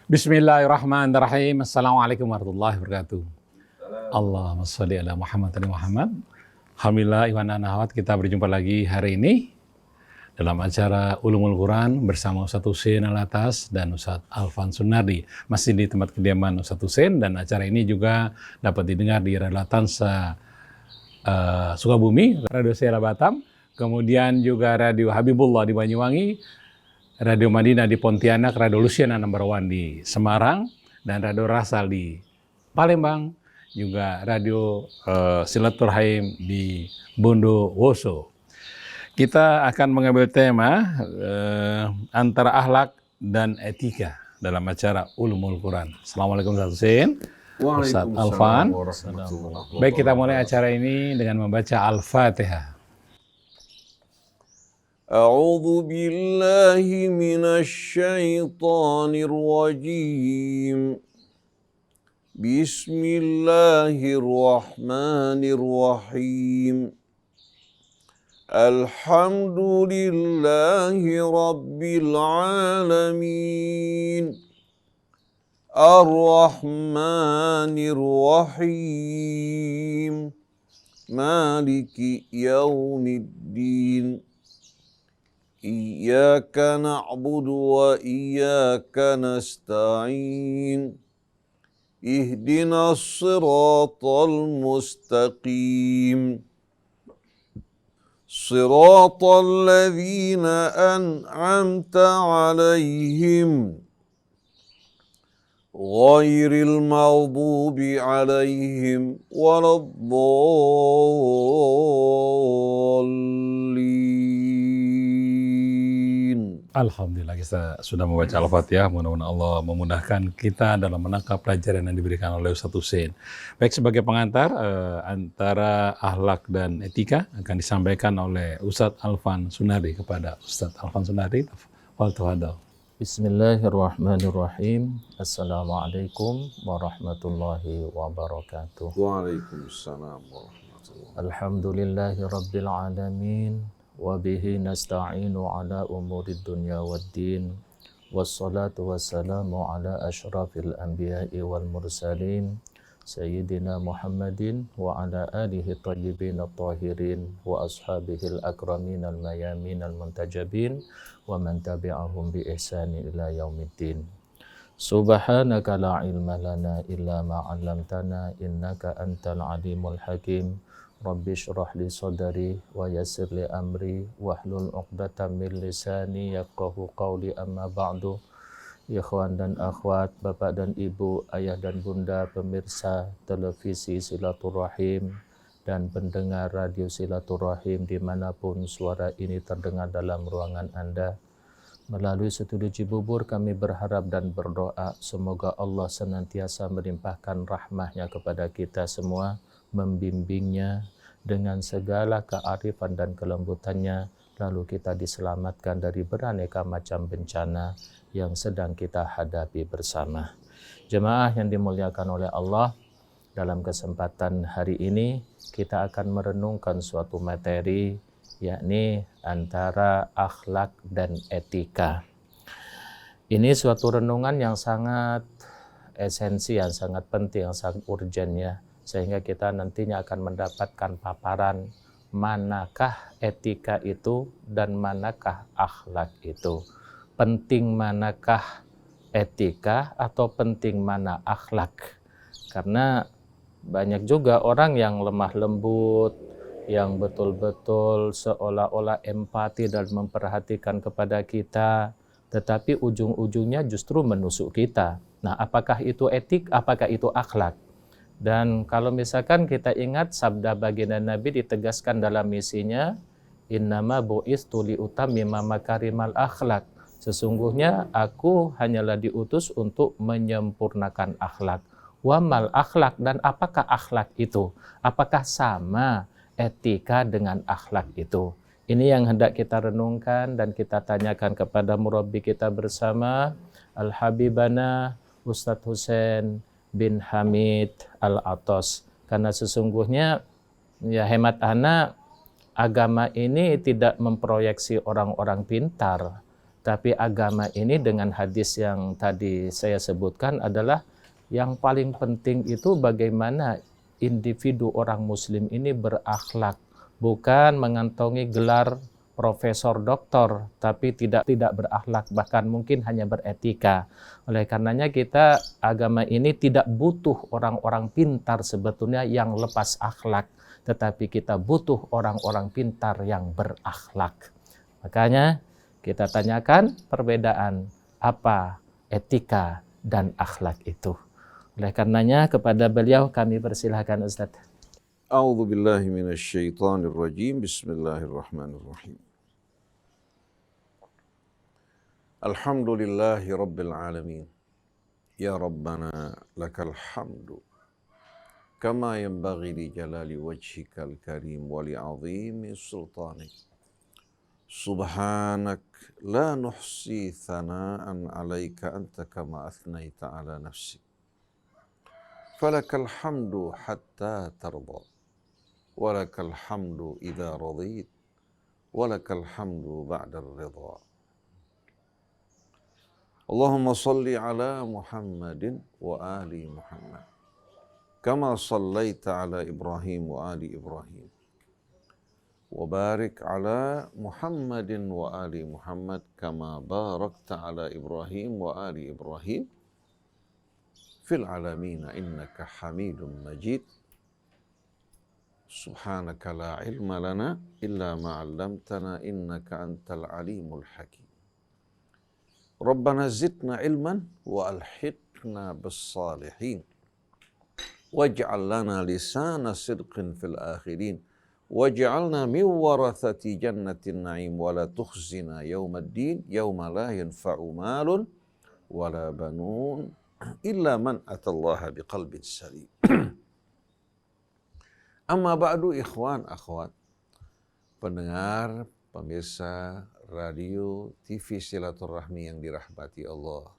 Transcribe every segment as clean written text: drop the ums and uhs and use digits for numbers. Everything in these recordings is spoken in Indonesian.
Bismillahirrahmanirrahim. Assalamualaikum warahmatullahi wabarakatuh. Allahumma sholli ala Muhammad wa Muhammad. Alhamdulillah, ikhwan dan akhwat, kita berjumpa lagi hari ini dalam acara Ulumul Quran bersama Ustadz Husein Alatas dan Ustadz Alfan Sunardi. Masih di tempat kediaman Ustadz Husein, dan acara ini juga dapat didengar di Radio Latansa Sukabumi, Radio Sierra Batam, kemudian juga Radio Habibullah di Banyuwangi, Radio Madinah di Pontianak, Radio Lusiana No. 1 di Semarang, dan Radio Rasal di Palembang, juga Radio Silaturahim di Bondowoso. Kita akan mengambil tema antara akhlak dan etika dalam acara Ulumul Quran. Assalamualaikum Ustaz Husein, Ustaz Alfan. Baik, kita mulai acara ini dengan membaca Al-Fatihah. أعوذ بالله من الشيطان الرجيم بسم الله الرحمن الرحيم الحمد لله رب العالمين الرحمن الرحيم مالك يوم الدين إياك نعبد وإياك نستعين اهدنا الصراط المستقيم صراط الذين أنعمت عليهم غير المغضوب عليهم ولا الضالين. Alhamdulillah, kita sudah membaca Al-Fatihah. Mudah-mudahan Allah memudahkan kita dalam menangkap pelajaran yang diberikan oleh Ustadz Husein. Baik, sebagai pengantar, antara akhlak dan etika akan disampaikan oleh Ustadz Alfan Sunardi kepada Ustadz Alfan Sunardi. Waltuhadal. Bismillahirrahmanirrahim. Assalamualaikum warahmatullahi wabarakatuh. Waalaikumsalam warahmatullahi wabarakatuh. Alhamdulillahi rabbil alamin. Wabihi nasta'inu ala umuri dunya waddin. Wassalatu wassalamu ala ashrafil anbiya'i wal mursalin. Sayyidina Muhammadin wa ala alihi tayyibin at-tahirin wa ashabihil akramin al-mayamin al-muntajabin wa man tabi'ahum bi ihsani ila yaumiddin. Subhanaka la ilma lana illa ma 'allamtana innaka antal alimul hakim. Rabbi shrah li sadri wa yassir li amri wahlul 'uqdatam min lisani yafqahu qawli, amma ba'du. Ikhwan dan akhwat, bapak dan ibu, ayah dan bunda, pemirsa televisi Silaturahim dan pendengar radio Silaturahim dimanapun suara ini terdengar dalam ruangan Anda. Melalui Studio Cibubur kami berharap dan berdoa semoga Allah senantiasa melimpahkan rahmah-Nya kepada kita semua, membimbingnya dengan segala kearifan dan kelembutannya, lalu kita diselamatkan dari beraneka macam bencana yang sedang kita hadapi bersama. Jemaah yang dimuliakan oleh Allah, dalam kesempatan hari ini kita akan merenungkan suatu materi, yakni antara akhlak dan etika. Ini suatu renungan yang sangat esensi, yang sangat penting, yang sangat urgent ya, sehingga kita nantinya akan mendapatkan paparan manakah etika itu dan manakah akhlak itu. Penting manakah etika atau penting mana akhlak? Karena banyak juga orang yang lemah lembut, yang betul-betul seolah-olah empati dan memperhatikan kepada kita, tetapi ujung-ujungnya justru menusuk kita. Nah, apakah itu etik, apakah itu akhlak? Dan kalau misalkan kita ingat sabda baginda Nabi ditegaskan dalam misinya, innama bu'istu liutammima makarimal akhlak. Sesungguhnya aku hanyalah diutus untuk menyempurnakan akhlak. Wa mal akhlak, dan apakah akhlak itu? Apakah sama etika dengan akhlak itu? Ini yang hendak kita renungkan dan kita tanyakan kepada murabbi kita bersama, Al-Habibana Ustadz Husein bin Hamid Al-Atos. Karena sesungguhnya ya hemat ana, agama ini tidak memproyeksi orang-orang pintar, Tapi agama ini dengan hadis yang tadi saya sebutkan adalah yang paling penting itu bagaimana individu orang muslim ini berakhlak, bukan mengantongi gelar profesor doktor tapi tidak berakhlak, bahkan mungkin hanya beretika. Oleh karenanya kita agama ini tidak butuh orang-orang pintar sebetulnya yang lepas akhlak, tetapi kita butuh orang-orang pintar yang berakhlak. Makanya kita tanyakan perbedaan apa etika dan akhlak itu. Oleh karenanya kepada beliau kami persilahkan Ustaz. A'udzu billahi minasy syaithanir rajim. Bismillahirrahmanirrahim. Alhamdulillahi rabbil alamin. Ya Rabbana lakal hamdu kama yanbaghi li jalali wajhikal karim wa li 'azimi sultanik. Subhanak la nuhsi thana'an 'alaika anta kama athnaita 'ala nafsik. Falakal hamdu hatta tarda. Walakal hamdu idza radit. Walakal hamdu ba'da ar-ridha. Allahumma salli ala Muhammadin wa ali Muhammad. Kama sallaita ala Ibrahim wa ali Ibrahim. وبارك على محمد وآل محمد كما باركت على إبراهيم وآل إبراهيم في العالمين إنك حميد مجيد سبحانك لا علم لنا إلا ما علمتنا إنك أنت العليم الحكيم ربنا زدنا علما وألحقنا بالصالحين واجعل لنا لسان صدق في الآخرين وَجْعَلْنَا مِنْ وَرَثَةِ جَنَّةِ النَّعِيمِ وَلَا تُخْزِنَا يَوْمَ الدِّينِ يَوْمَ لَا يَنْفَعُ مَالٌ وَلَا بَنُونَ إِلَّا مَنْ أَتَى اللَّهَ بِقَلْبٍ سَلِيمٍ. Amma ba'du ikhwan akhwat, pendengar, pemirsa radio TV Silaturahmi yang dirahmati Allah.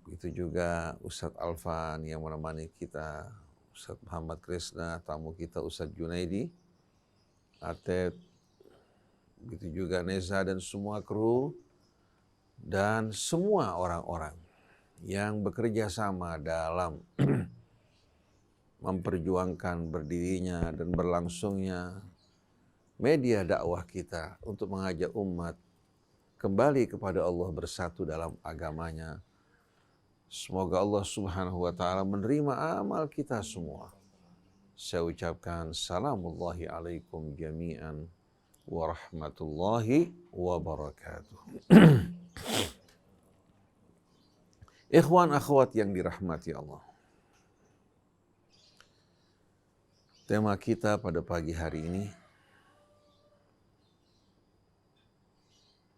Begitu juga Ustadz Alfan yang menemani kita, Ustadz Muhammad Krisna, tamu kita Ustadz Junaidi, Atep, begitu juga Neza dan semua kru, dan semua orang-orang yang bekerja sama dalam memperjuangkan berdirinya dan berlangsungnya media dakwah kita untuk mengajak umat kembali kepada Allah, bersatu dalam agamanya. Semoga Allah Subhanahu wa ta'ala menerima amal kita semua. Saya ucapkan salamullahi alaikum jami'an wa rahmatullahi wa barakatuh. Ikhwan akhwat yang dirahmati Allah. Tema kita pada pagi hari ini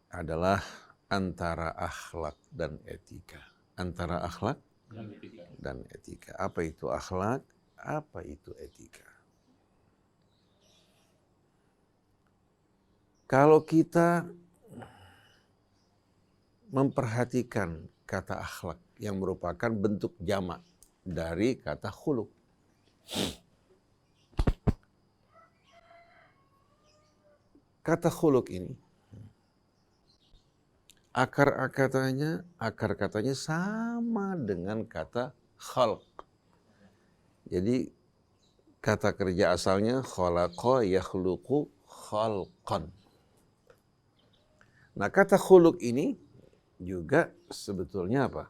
adalah antara akhlak dan etika. Antara akhlak dan etika. Apa itu akhlak? Apa itu etika? Kalau kita memperhatikan kata akhlak yang merupakan bentuk jamak dari kata khuluq. Kata khuluq ini akar katanya sama dengan kata khalq. Jadi kata kerja asalnya khalaqa yakhluqu khalqan. Nah, kata khuluq ini juga sebetulnya apa?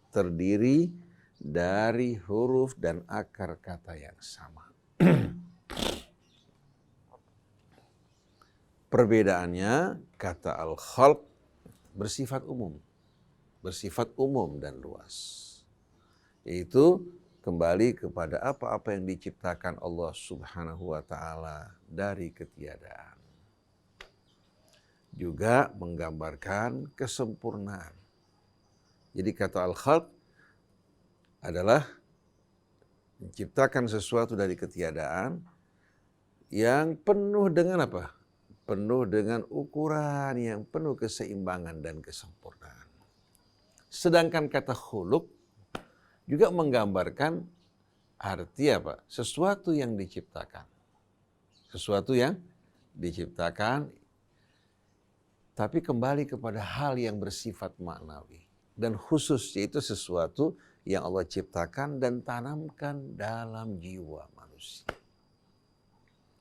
Terdiri dari huruf dan akar kata yang sama. Perbedaannya, kata al-khalq bersifat umum dan luas. Yaitu kembali kepada apa-apa yang diciptakan Allah Subhanahu wa ta'ala dari ketiadaan. Juga menggambarkan kesempurnaan. Jadi kata al-khalq adalah menciptakan sesuatu dari ketiadaan yang penuh dengan apa? Penuh dengan ukuran yang penuh keseimbangan dan kesempurnaan. Sedangkan kata khuluq juga menggambarkan arti apa? Sesuatu yang diciptakan. Sesuatu yang diciptakan tapi kembali kepada hal yang bersifat maknawi. Dan khusus yaitu sesuatu yang Allah ciptakan dan tanamkan dalam jiwa manusia.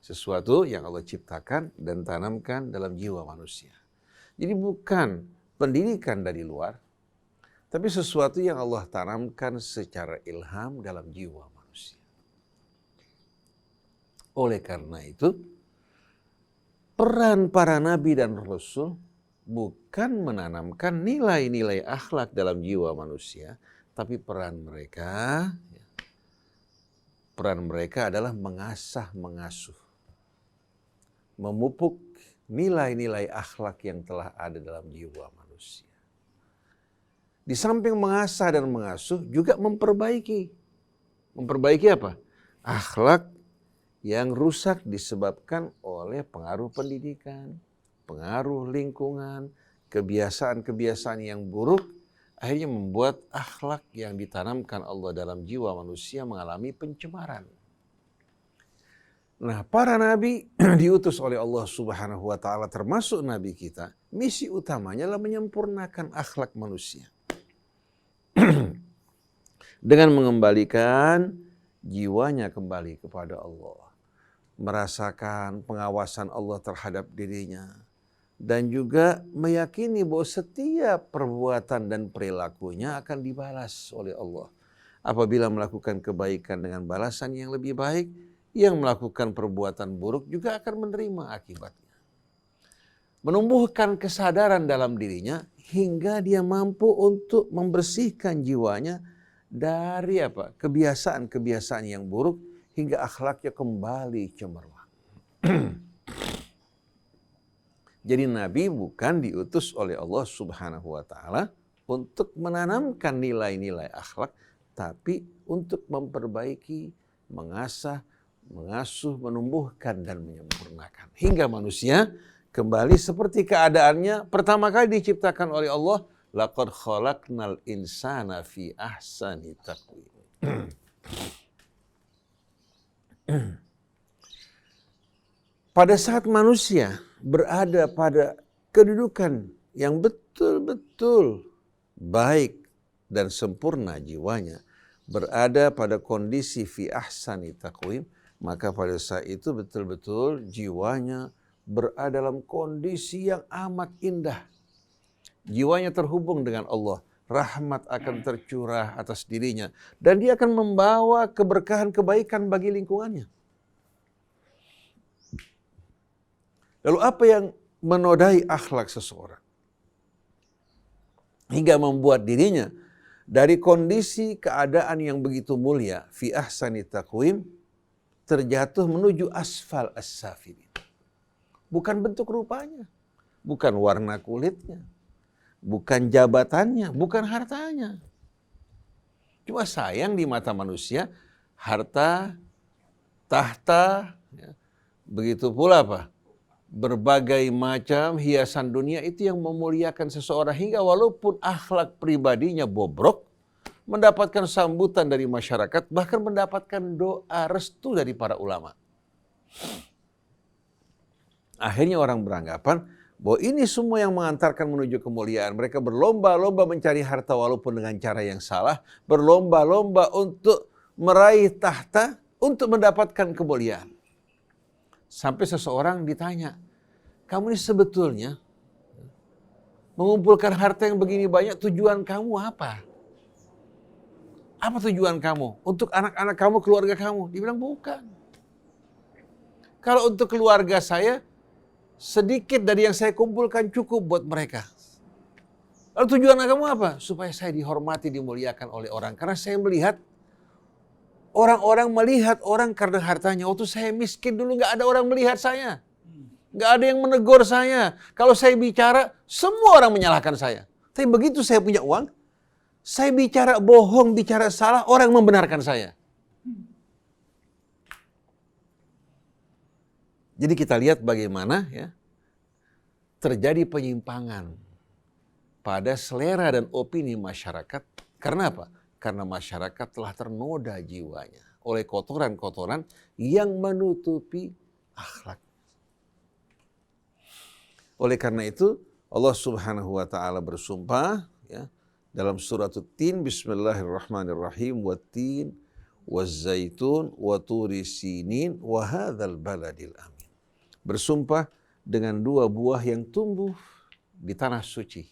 Sesuatu yang Allah ciptakan dan tanamkan dalam jiwa manusia. Jadi bukan pendidikan dari luar, tapi sesuatu yang Allah tanamkan secara ilham dalam jiwa manusia. Oleh karena itu, peran para nabi dan rasul bukan menanamkan nilai-nilai akhlak dalam jiwa manusia, tapi peran mereka adalah mengasuh, memupuk nilai-nilai akhlak yang telah ada dalam jiwa manusia. Di samping mengasah dan mengasuh juga memperbaiki. Memperbaiki apa? Akhlak yang rusak disebabkan oleh pengaruh pendidikan, pengaruh lingkungan, kebiasaan-kebiasaan yang buruk, akhirnya membuat akhlak yang ditanamkan Allah dalam jiwa manusia mengalami pencemaran. Nah, para nabi diutus oleh Allah Subhanahu wa taala termasuk nabi kita, misi utamanya adalah menyempurnakan akhlak manusia. Dengan mengembalikan jiwanya kembali kepada Allah. Merasakan pengawasan Allah terhadap dirinya. Dan juga meyakini bahwa setiap perbuatan dan perilakunya akan dibalas oleh Allah. Apabila melakukan kebaikan dengan balasan yang lebih baik, yang melakukan perbuatan buruk juga akan menerima akibatnya. Menumbuhkan kesadaran dalam dirinya hingga dia mampu untuk membersihkan jiwanya dari kebiasaan-kebiasaan yang buruk hingga akhlaknya kembali cemerlang. Jadi Nabi bukan diutus oleh Allah Subhanahu wa taala untuk menanamkan nilai-nilai akhlak, tapi untuk memperbaiki, mengasah, mengasuh, menumbuhkan dan menyempurnakan hingga manusia kembali seperti keadaannya pertama kali diciptakan oleh Allah. Laqad khalaqnal insana fi ahsani taqwim. Pada saat manusia berada pada kedudukan yang betul-betul baik dan sempurna jiwanya, berada pada kondisi fi ahsani taqwim, maka pada saat itu betul-betul jiwanya berada dalam kondisi yang amat indah. Jiwanya terhubung dengan Allah, rahmat akan tercurah atas dirinya, dan dia akan membawa keberkahan kebaikan bagi lingkungannya. Lalu apa yang menodai akhlak seseorang hingga membuat dirinya dari kondisi keadaan yang begitu mulia fi ahsani taqwim terjatuh menuju asfal as-safilin? Bukan bentuk rupanya, bukan warna kulitnya, bukan jabatannya, bukan hartanya. Cuma sayang di mata manusia, harta, tahta, begitu pula berbagai macam hiasan dunia itu yang memuliakan seseorang hingga walaupun akhlak pribadinya bobrok, mendapatkan sambutan dari masyarakat, bahkan mendapatkan doa restu dari para ulama. Akhirnya orang beranggapan bahwa ini semua yang mengantarkan menuju kemuliaan. Mereka berlomba-lomba mencari harta walaupun dengan cara yang salah. Berlomba-lomba untuk meraih tahta untuk mendapatkan kemuliaan. Sampai seseorang ditanya, kamu ini sebetulnya mengumpulkan harta yang begini banyak, tujuan kamu apa? Apa tujuan kamu? Untuk anak-anak kamu, keluarga kamu? Dia bilang bukan. Kalau untuk keluarga saya, sedikit dari yang saya kumpulkan cukup buat mereka. Lalu tujuan kamu apa? Supaya saya dihormati, dimuliakan oleh orang. Karena saya melihat, orang-orang melihat orang karena hartanya. Waktu saya miskin dulu gak ada orang melihat saya. Gak ada yang menegur saya. Kalau saya bicara, semua orang menyalahkan saya. Tapi begitu saya punya uang, saya bicara bohong, bicara salah, orang membenarkan saya. Jadi kita lihat bagaimana terjadi penyimpangan pada selera dan opini masyarakat. Karena apa? Karena masyarakat telah ternoda jiwanya oleh kotoran-kotoran yang menutupi akhlak. Oleh karena itu, Allah Subhanahu wa taala bersumpah ya dalam surat At-Tin, bismillahirrahmanirrahim, wat-tin waz-zaitun wa turi sinin wa hadzal baladil amin. Bersumpah dengan dua buah yang tumbuh di tanah suci.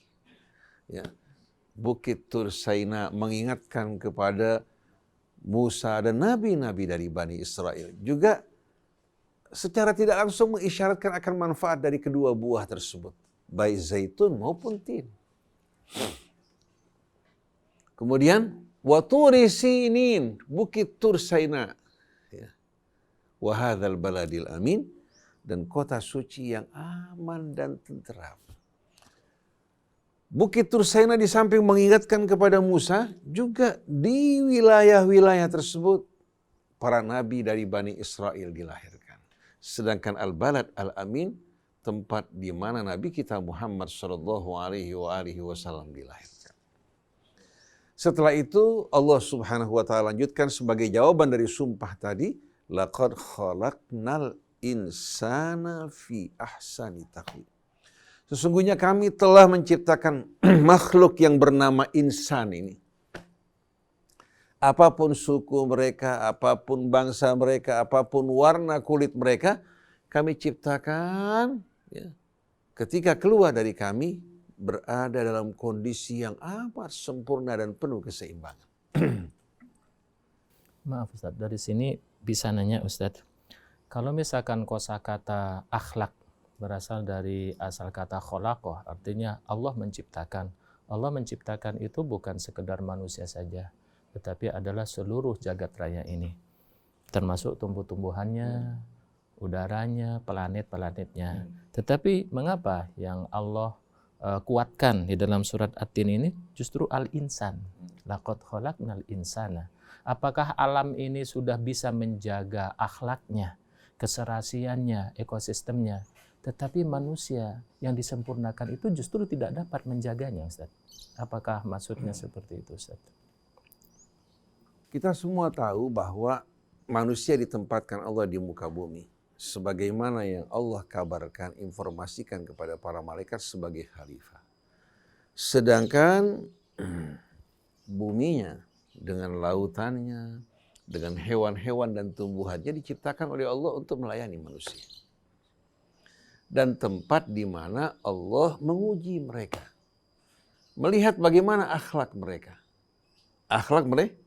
Ya. Bukit Tur Saina mengingatkan kepada Musa dan nabi-nabi dari Bani Israel. Juga secara tidak langsung mengisyaratkan akan manfaat dari kedua buah tersebut, baik zaitun maupun tin. Kemudian wa turi sinin, Bukit Tur Saina. Ya. Wa hadzal baladil amin, dan kota suci yang aman dan tenteram. Bukit Tur Saina di samping mengingatkan kepada Musa, juga di wilayah-wilayah tersebut para nabi dari Bani Israel dilahirkan. Sedangkan Al-Balad Al-Amin, tempat di mana Nabi kita Muhammad SAW dilahirkan. Setelah itu Allah Subhanahu wa taala lanjutkan sebagai jawaban dari sumpah tadi, laqad khalaqnal insana fi ahsani taqwim. Sesungguhnya kami telah menciptakan makhluk yang bernama insan ini. Apapun suku mereka, apapun bangsa mereka, apapun warna kulit mereka, kami ciptakan ya, ketika keluar dari kami berada dalam kondisi yang amat sempurna dan penuh keseimbangan. Maaf Ustaz, dari sini bisa nanya Ustaz, kalau misalkan kosakata akhlak berasal dari asal kata kholaqoh, artinya Allah menciptakan. Allah menciptakan itu bukan sekedar manusia saja, tetapi adalah seluruh jagat raya ini, termasuk tumbuh-tumbuhannya, udaranya, planet-planetnya. Tetapi mengapa yang Allah kuatkan di dalam surat At-Tin ini justru al-insan, laqad khalaqnal insana? Apakah alam ini sudah bisa menjaga akhlaknya, keserasiannya, ekosistemnya, tetapi manusia yang disempurnakan itu justru tidak dapat menjaganya, Ustaz? Apakah maksudnya seperti itu, Ustaz? Kita semua tahu bahwa manusia ditempatkan Allah di muka bumi, sebagaimana yang Allah kabarkan, informasikan kepada para malaikat sebagai khalifah. Sedangkan buminya dengan lautannya, dengan hewan-hewan dan tumbuhannya diciptakan oleh Allah untuk melayani manusia. Dan tempat di mana Allah menguji mereka, melihat bagaimana akhlak mereka. Akhlak mereka,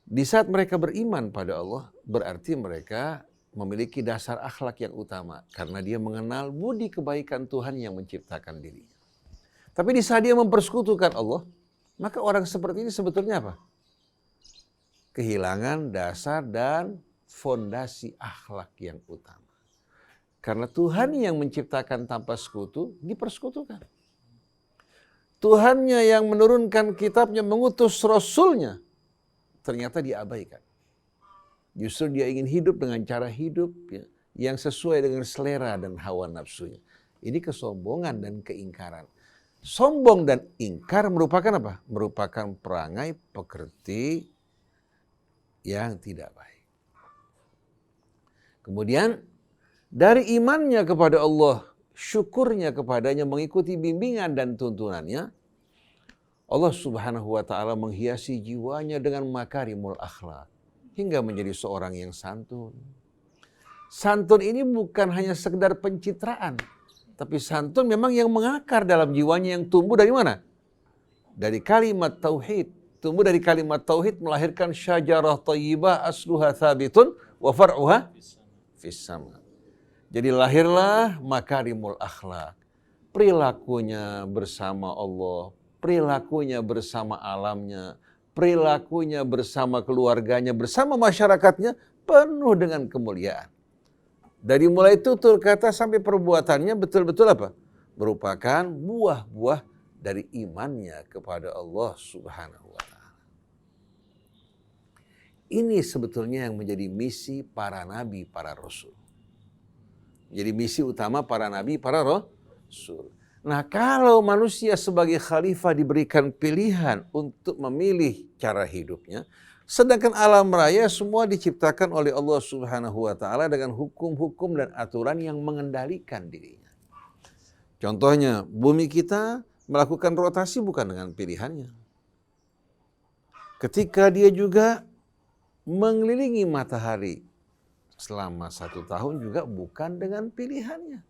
di saat mereka beriman pada Allah, berarti mereka memiliki dasar akhlak yang utama, karena dia mengenal budi kebaikan Tuhan yang menciptakan dirinya. Tapi di saat dia mempersekutukan Allah, maka orang seperti ini sebetulnya apa? Kehilangan dasar dan fondasi akhlak yang utama. Karena Tuhan yang menciptakan tanpa sekutu, dipersekutukan. Tuhannya yang menurunkan kitabnya, mengutus Rasulnya, ternyata diabaikan. Justru dia ingin hidup dengan cara hidup ya, yang sesuai dengan selera dan hawa nafsunya. Ini kesombongan dan keingkaran. Sombong dan ingkar merupakan apa? Merupakan perangai pekerti yang tidak baik. Kemudian dari imannya kepada Allah, syukurnya kepadanya, mengikuti bimbingan dan tuntunannya, Allah Subhanahu wa taala menghiasi jiwanya dengan makarimul akhlak hingga menjadi seorang yang santun. Santun ini bukan hanya sekedar pencitraan, tapi santun memang yang mengakar dalam jiwanya, yang tumbuh dari mana? Dari kalimat tauhid. Tumbuh dari kalimat tauhid melahirkan syajarah thayyibah asluha thabitun wa far'uha fis sama. Jadi lahirlah makarimul akhlak. Perilakunya bersama Allah, perilakunya bersama alamnya, perilakunya bersama keluarganya, bersama masyarakatnya penuh dengan kemuliaan. Dari mulai tutur kata sampai perbuatannya betul-betul apa? Merupakan buah-buah dari imannya kepada Allah Subhanahu wa taala. Ini sebetulnya yang menjadi misi para nabi, para rasul. Jadi misi utama para nabi, para rasul. Nah, kalau manusia sebagai khalifah diberikan pilihan untuk memilih cara hidupnya, sedangkan alam raya semua diciptakan oleh Allah Subhanahu wa taala dengan hukum-hukum dan aturan yang mengendalikan dirinya. Contohnya, bumi kita melakukan rotasi bukan dengan pilihannya. Ketika dia juga mengelilingi matahari selama 1 tahun juga bukan dengan pilihannya.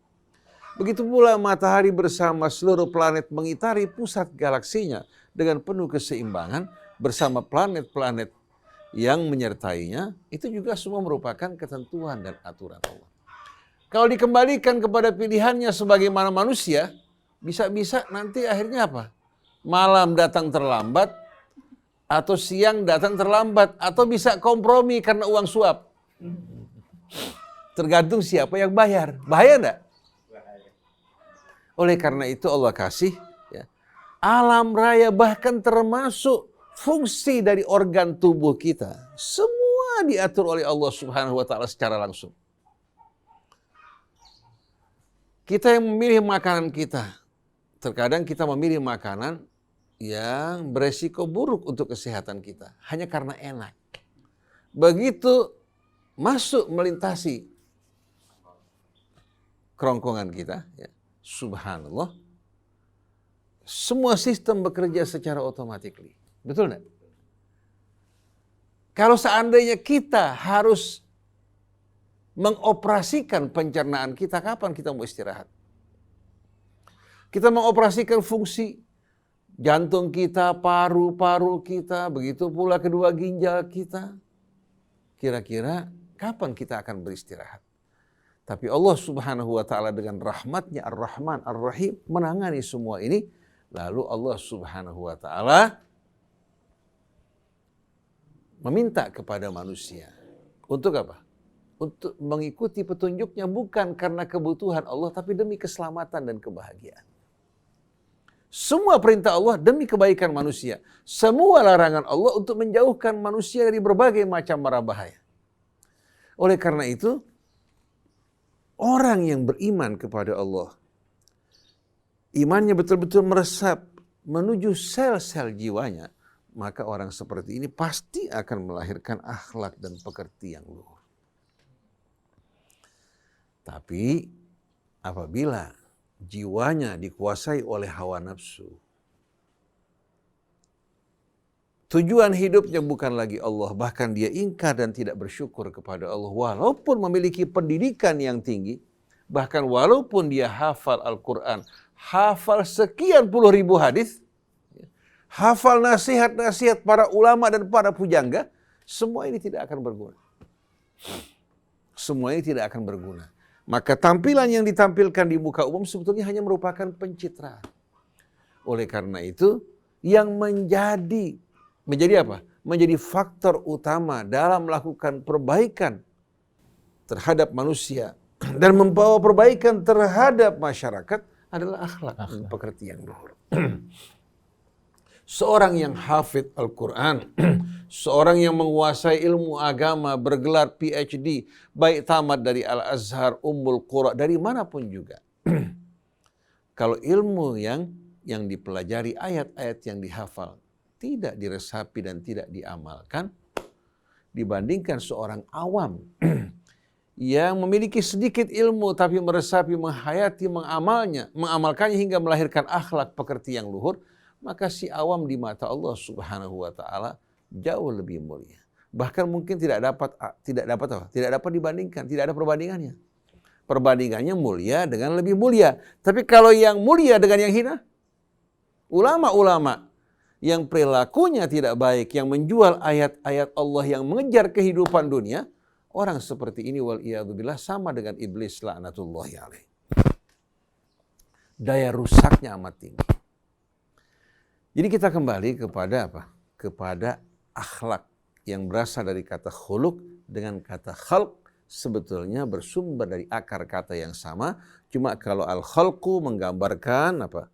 Begitu pula matahari bersama seluruh planet mengitari pusat galaksinya dengan penuh keseimbangan bersama planet-planet yang menyertainya, itu juga semua merupakan ketentuan dan aturan Allah. Kalau dikembalikan kepada pilihannya sebagaimana manusia, bisa-bisa nanti akhirnya apa? Malam datang terlambat, atau siang datang terlambat, atau bisa kompromi karena uang suap. Tergantung siapa yang bayar. Bahaya enggak? Oleh karena itu Allah kasih ya, alam raya bahkan termasuk fungsi dari organ tubuh kita. Semua diatur oleh Allah Subhanahu wa taala secara langsung. Kita yang memilih makanan kita. Terkadang kita memilih makanan yang beresiko buruk untuk kesehatan kita. Hanya karena enak. Begitu masuk melintasi kerongkongan kita, ya, subhanallah, semua sistem bekerja secara otomatis. Betul enggak? Kalau seandainya kita harus mengoperasikan pencernaan kita, kapan kita mau istirahat? Kita mengoperasikan fungsi jantung kita, paru-paru kita, begitu pula kedua ginjal kita. Kira-kira kapan kita akan beristirahat? Tapi Allah Subhanahu wa taala dengan rahmatnya Ar-Rahman Ar-Rahim menangani semua ini. Lalu Allah Subhanahu wa taala meminta kepada manusia untuk apa? Untuk mengikuti petunjuknya bukan karena kebutuhan Allah, tapi demi keselamatan dan kebahagiaan. Semua perintah Allah demi kebaikan manusia. Semua larangan Allah untuk menjauhkan manusia dari berbagai macam mara bahaya. Oleh karena itu, orang yang beriman kepada Allah, imannya betul-betul meresap menuju sel-sel jiwanya, maka orang seperti ini pasti akan melahirkan akhlak dan pekerti yang luhur. Tapi apabila jiwanya dikuasai oleh hawa nafsu, tujuan hidupnya bukan lagi Allah, bahkan dia ingkar dan tidak bersyukur kepada Allah walaupun memiliki pendidikan yang tinggi, bahkan walaupun dia hafal Al-Quran, hafal sekian puluh ribu hadis, hafal nasihat-nasihat para ulama dan para pujangga, semua ini tidak akan berguna. Semua ini tidak akan berguna. Maka tampilan yang ditampilkan di muka umum sebetulnya hanya merupakan pencitraan. Oleh karena itu, yang menjadi apa? Menjadi faktor utama dalam melakukan perbaikan terhadap manusia dan membawa perbaikan terhadap masyarakat adalah akhlak dan pekerti yang luhur. Seorang yang hafidh Al-Quran, seorang yang menguasai ilmu agama, bergelar PhD, baik tamat dari Al-Azhar, Ummul Qura, dari manapun juga. Kalau ilmu yang dipelajari, ayat-ayat yang dihafal, tidak diresapi dan tidak diamalkan, dibandingkan seorang awam yang memiliki sedikit ilmu tapi meresapi, menghayati, mengamalkannya hingga melahirkan akhlak pekerti yang luhur, maka si awam di mata Allah Subhanahu wa taala jauh lebih mulia. Bahkan mungkin tidak dapat dibandingkan, tidak ada perbandingannya. Perbandingannya mulia dengan lebih mulia. Tapi kalau yang mulia dengan yang hina, ulama-ulama yang perilakunya tidak baik, yang menjual ayat-ayat Allah, yang mengejar kehidupan dunia, orang seperti ini wal iyadzubillah sama dengan iblis laknatullahi alaih. Daya rusaknya amat tinggi. Jadi kita kembali kepada apa? Kepada akhlak yang berasal dari kata khuluq dengan kata khalq sebetulnya bersumber dari akar kata yang sama. Cuma kalau al-khalqu menggambarkan apa?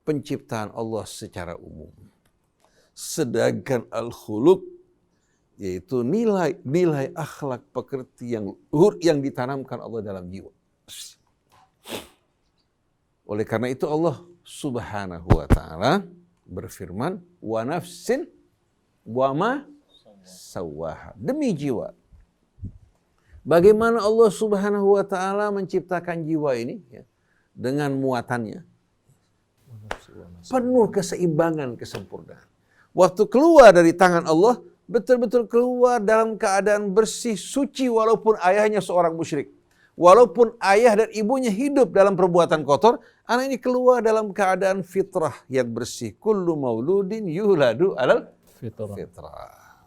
Penciptaan Allah secara umum. Sedangkan al-khuluq yaitu nilai akhlak pekerti yang luhur yang ditanamkan Allah dalam jiwa. Oleh karena itu Allah Subhanahu wa ta'ala berfirman, wa nafsin wa ma sawwaha, demi jiwa. Bagaimana Allah Subhanahu wa ta'ala menciptakan jiwa ini? Ya. dengan muatannya. Penuh keseimbangan, kesempurnaan. Waktu keluar dari tangan Allah, betul-betul keluar dalam keadaan bersih, suci, walaupun ayahnya seorang musyrik. Walaupun ayah dan ibunya hidup dalam perbuatan kotor, anak ini keluar dalam keadaan fitrah yang bersih. Kullu mauludin yuladu alal fitrah.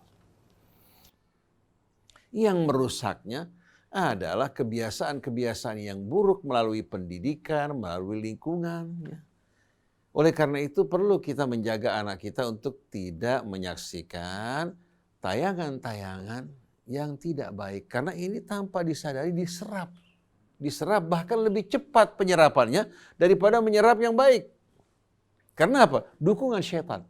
Yang merusaknya adalah kebiasaan-kebiasaan yang buruk melalui pendidikan, melalui lingkungan. Oleh karena itu perlu kita menjaga anak kita untuk tidak menyaksikan tayangan-tayangan yang tidak baik. Karena ini tanpa disadari diserap. Diserap bahkan lebih cepat penyerapannya daripada menyerap yang baik. Karena apa? Dukungan syaitan.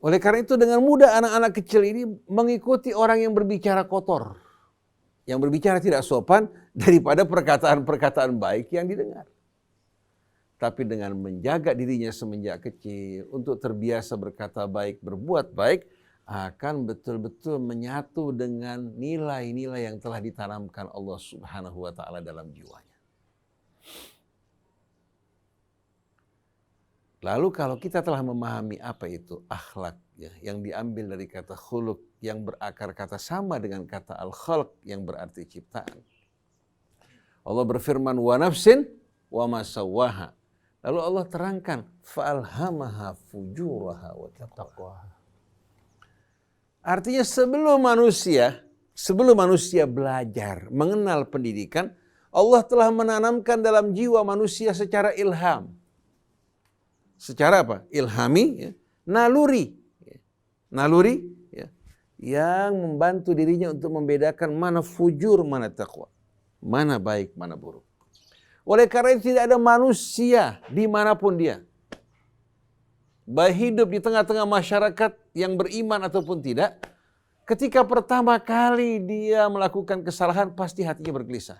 Oleh karena itu dengan mudah anak-anak kecil ini mengikuti orang yang berbicara kotor. Yang berbicara tidak sopan daripada perkataan-perkataan baik yang didengar. Tapi dengan menjaga dirinya semenjak kecil untuk terbiasa berkata baik, berbuat baik, akan betul-betul menyatu dengan nilai-nilai yang telah ditanamkan Allah Subhanahu wa taala dalam jiwanya. Lalu kalau kita telah memahami apa itu akhlak ya, yang diambil dari kata khuluq yang berakar kata sama dengan kata al-khalq yang berarti ciptaan. Allah berfirman wa nafsin wa ma sawwaha. Lalu Allah terangkan fa'alhamaha fujuraha wa taqwaha. Artinya sebelum manusia belajar, mengenal pendidikan, Allah telah menanamkan dalam jiwa manusia secara ilham. Secara apa? Ilhami, ya, naluri. Naluri ya, yang membantu dirinya untuk membedakan mana fujur, mana taqwa. Mana baik, mana buruk. Oleh karena itu tidak ada manusia dimanapun dia, baik hidup di tengah-tengah masyarakat yang beriman ataupun tidak, ketika pertama kali dia melakukan kesalahan pasti hatinya bergelisah.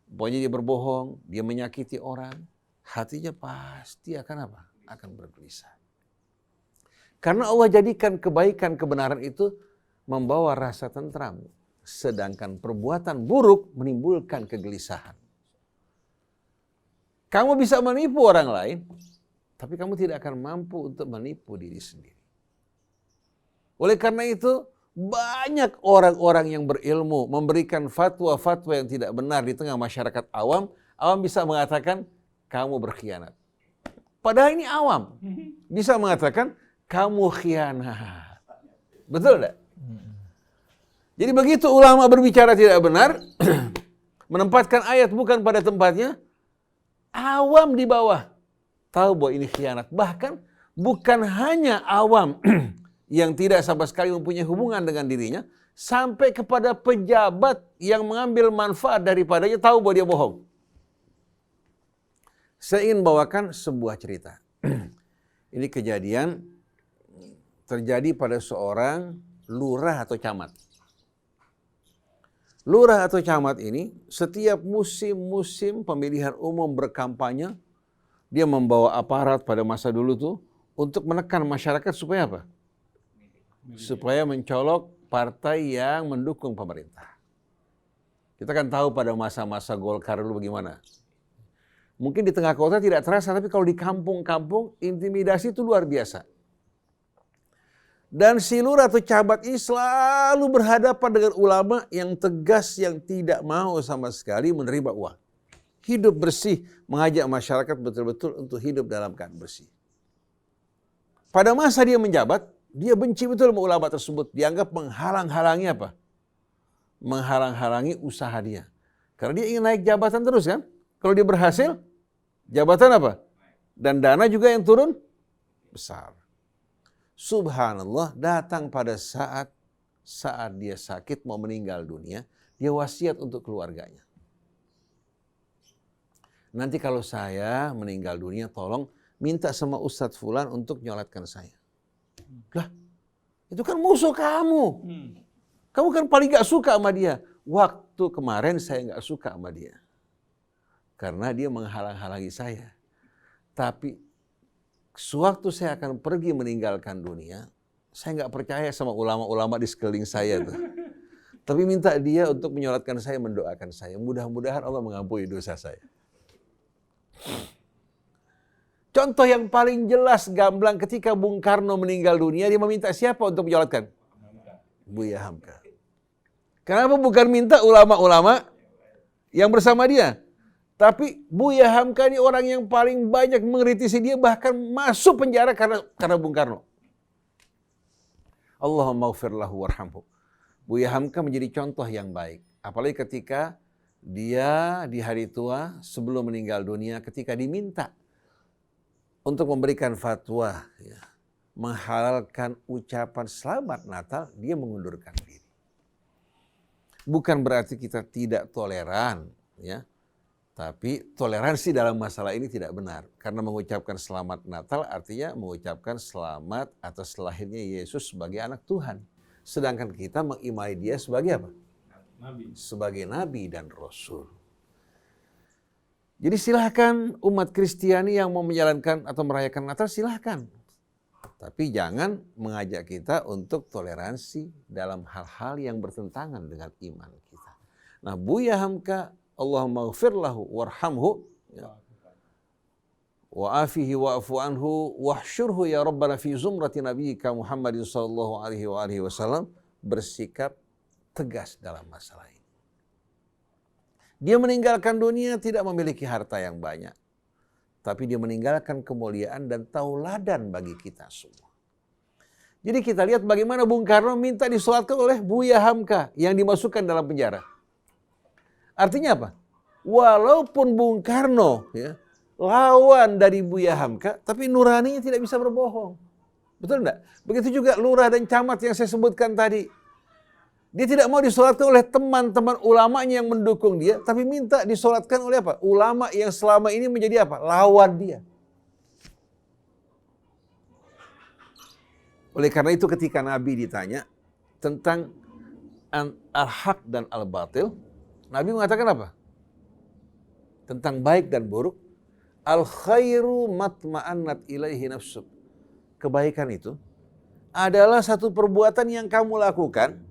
Pokoknya dia berbohong, dia menyakiti orang, hatinya pasti akan apa? Akan bergelisah. Karena Allah jadikan kebaikan, kebenaran itu membawa rasa tentram. Sedangkan perbuatan buruk menimbulkan kegelisahan. Kamu bisa menipu orang lain, tapi kamu tidak akan mampu untuk menipu diri sendiri. Oleh karena itu, banyak orang-orang yang berilmu memberikan fatwa-fatwa yang tidak benar di tengah masyarakat awam. Awam bisa mengatakan, kamu berkhianat. Padahal ini awam. Bisa mengatakan, kamu khianat. Betul tidak? Jadi begitu ulama berbicara tidak benar, menempatkan ayat bukan pada tempatnya, awam di bawah tahu bahwa ini khianat. Bahkan bukan hanya awam yang tidak sama sekali mempunyai hubungan dengan dirinya, sampai kepada pejabat yang mengambil manfaat daripadanya tahu bahwa dia bohong. Saya ingin bawakan sebuah cerita. Ini kejadian terjadi pada seorang lurah atau camat. Lurah atau camat ini setiap musim-musim pemilihan umum berkampanye, dia membawa aparat pada masa dulu tuh untuk menekan masyarakat supaya apa? Supaya mencolok partai yang mendukung pemerintah. Kita kan tahu pada masa-masa Golkar dulu bagaimana. Mungkin di tengah kota tidak terasa, tapi kalau di kampung-kampung intimidasi itu luar biasa. Dan si lurah atau camat ini selalu berhadapan dengan ulama yang tegas, yang tidak mau sama sekali menerima uang. Hidup bersih, mengajak masyarakat betul-betul untuk hidup dalam keadaan bersih. Pada masa dia menjabat, dia benci betul sama ulama tersebut. Dianggap menghalang-halangi apa? Menghalang-halangi usaha dia. Karena dia ingin naik jabatan terus kan? Kalau dia berhasil, jabatan apa? Dan dana juga yang turun besar. Subhanallah, datang pada saat dia sakit mau meninggal dunia, dia wasiat untuk keluarganya. Nanti kalau saya meninggal dunia, tolong minta sama Ustadz Fulan untuk nyolatkan saya. Lah, itu kan musuh kamu. Kamu kan paling gak suka sama dia. Waktu kemarin saya gak suka sama dia. Karena dia menghalang-halangi saya. Tapi sewaktu saya akan pergi meninggalkan dunia, saya nggak percaya sama ulama-ulama di sekeliling saya tuh. Tapi minta dia untuk menyolatkan saya, mendoakan saya. Mudah-mudahan Allah mengampuni dosa saya. Contoh yang paling jelas gamblang ketika Bung Karno meninggal dunia, dia meminta siapa untuk menyolatkan? Buya Hamka. Kenapa bukan minta ulama-ulama yang bersama dia? Tapi Buya Hamka ini orang yang paling banyak mengkritisi dia, bahkan masuk penjara karena Bung Karno. Allahumma ighfir lahu warhamhu. Buya Hamka menjadi contoh yang baik. Apalagi ketika dia di hari tua sebelum meninggal dunia, ketika diminta untuk memberikan fatwa, ya, menghalalkan ucapan selamat Natal, dia mengundurkan diri. Bukan berarti kita tidak toleran, ya. Tapi toleransi dalam masalah ini tidak benar. Karena mengucapkan selamat Natal artinya mengucapkan selamat atas lahirnya Yesus sebagai anak Tuhan. Sedangkan kita mengimani dia sebagai apa? Nabi. Sebagai Nabi dan Rasul. Jadi silahkan umat Kristiani yang mau menjalankan atau merayakan Natal silahkan. Tapi jangan mengajak kita untuk toleransi dalam hal-hal yang bertentangan dengan iman kita. Nah, Buya Hamka, Allahumma ighfir lahu warhamhu, ya, wa'afihi wa'afu anhu wahsyurhu ya Rabbana fi zumrati nabiyyika Muhammadin sallallahu alaihi wasallam, bersikap tegas dalam masalah ini. Dia meninggalkan dunia tidak memiliki harta yang banyak, tapi dia meninggalkan kemuliaan dan tauladan bagi kita semua. Jadi kita lihat bagaimana Bung Karno minta disolatkan oleh Buya Hamka yang dimasukkan dalam penjara. Artinya apa? Walaupun Bung Karno, ya, lawan dari Buya Hamka, tapi nuraninya tidak bisa berbohong. Betul enggak? Begitu juga lurah dan camat yang saya sebutkan tadi. Dia tidak mau disolatkan oleh teman-teman ulamanya yang mendukung dia, tapi minta disolatkan oleh apa? Ulama yang selama ini menjadi apa? Lawan dia. Oleh karena itu ketika Nabi ditanya tentang al-haq dan al-batil, Nabi mengatakan apa? Tentang baik dan buruk. Al-khairu matma'annat ilaihi nafsuk. Kebaikan itu adalah satu perbuatan yang kamu lakukan,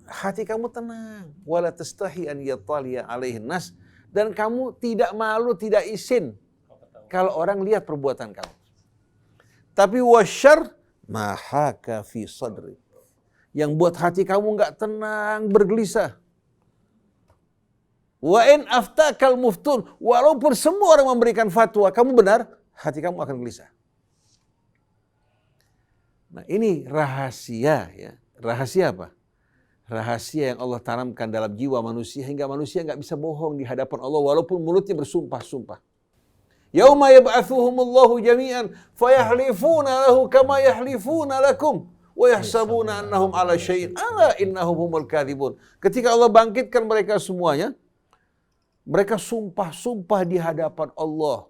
hati kamu tenang. Wala tastahi an yattaliya alaihin nas. Dan kamu tidak malu, tidak izin kalau orang lihat perbuatan kamu. Tapi wasyar mahaka fi sadri. Yang buat hati kamu enggak tenang, bergelisah. Wa in aftakal muftun, walaupun semua orang memberikan fatwa, kamu benar, hati kamu akan gelisah. Nah, ini rahasia, ya. Rahasia apa? Rahasia yang Allah tanamkan dalam jiwa manusia hingga manusia nggak bisa bohong di hadapan Allah walaupun mulutnya bersumpah-sumpah. Yauma yab'atsuhumullahu jami'an fayahlifuna lahu kama yahlifuna lakum wa yahsabuna annahum ala syai'in ala innahum humul kadzibun. Ketika Allah bangkitkan mereka semuanya, mereka sumpah-sumpah di hadapan Allah.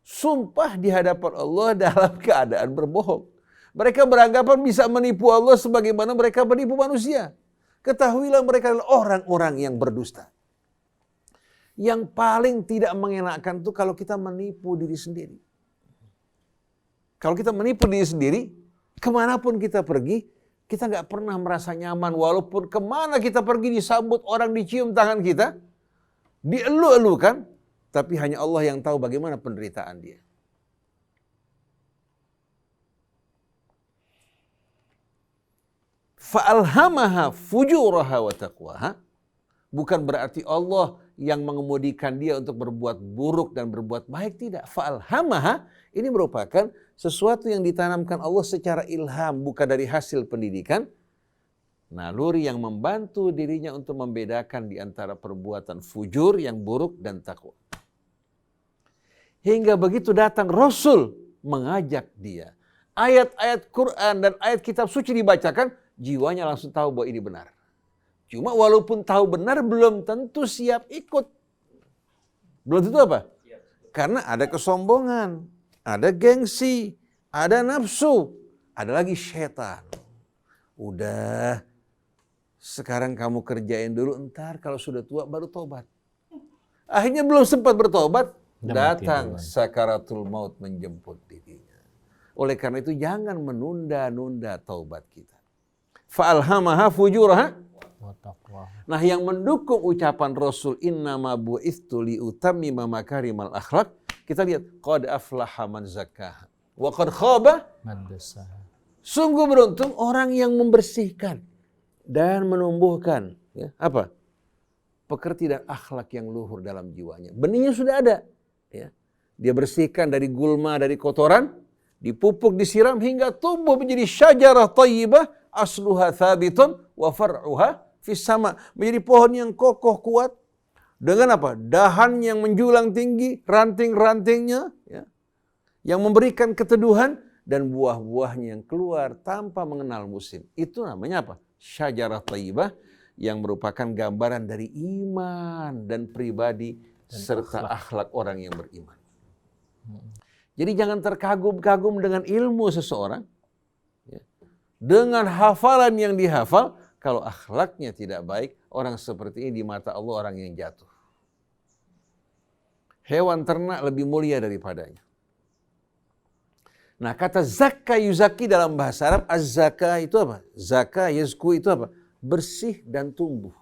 Sumpah di hadapan Allah dalam keadaan berbohong. Mereka beranggapan bisa menipu Allah sebagaimana mereka menipu manusia. Ketahuilah mereka adalah orang-orang yang berdusta. Yang paling tidak mengenakan itu kalau kita menipu diri sendiri. Kalau kita menipu diri sendiri, kemanapun kita pergi, kita nggak pernah merasa nyaman. Walaupun kemana kita pergi disambut orang, dicium tangan kita, dielu-elukan, tapi hanya Allah yang tahu bagaimana penderitaan dia. Fa'alhamaha fujuraha wa taqwaha. Bukan berarti Allah yang mengemudikan dia untuk berbuat buruk dan berbuat baik, tidak. Fa'alhamaha ini merupakan sesuatu yang ditanamkan Allah secara ilham, bukan dari hasil pendidikan. Naluri yang membantu dirinya untuk membedakan di antara perbuatan fujur yang buruk dan takwa. Hingga begitu datang Rasul mengajak dia. Ayat-ayat Quran dan ayat kitab suci dibacakan, jiwanya langsung tahu bahwa ini benar. Cuma walaupun tahu benar, belum tentu siap ikut. Belum tentu apa? Karena ada kesombongan, ada gengsi, ada nafsu, ada lagi setan. Udah, sekarang kamu kerjain dulu, entar kalau sudah tua baru tobat. Akhirnya belum sempat bertobat, datang sakaratul maut menjemput dirinya. Oleh karena itu jangan menunda-nunda taubat kita. fa'alhamaha fujuraha. Wa taqwa. Nah, yang mendukung ucapan Rasul innama bu'itstu liutammima makarimal akhlak, kita lihat qad aflaha man zakkaha wa qad khaba. Sungguh beruntung orang yang membersihkan dan menumbuhkan apa? Pekerti dan akhlak yang luhur dalam jiwanya. Benihnya sudah ada. Ya. Dia bersihkan dari gulma, dari kotoran, dipupuk, disiram hingga tumbuh menjadi syajarah thayyibah asluha thabitun wa far'uha fis sama, menjadi pohon yang kokoh kuat dengan apa? Dahan yang menjulang tinggi, ranting-rantingnya yang memberikan keteduhan dan buah-buahnya yang keluar tanpa mengenal musim. Itu namanya apa? Syajarah thayyibah yang merupakan gambaran dari iman dan pribadi dan serta akhlak orang yang beriman. Jadi jangan terkagum-kagum dengan ilmu seseorang, dengan hafalan yang dihafal, kalau akhlaknya tidak baik, orang seperti ini di mata Allah orang yang jatuh. Hewan ternak lebih mulia daripadanya. Nah, kata zakka yuzaki dalam bahasa Arab, az-zaka itu apa? Zaka yazku itu apa? Bersih dan tumbuh.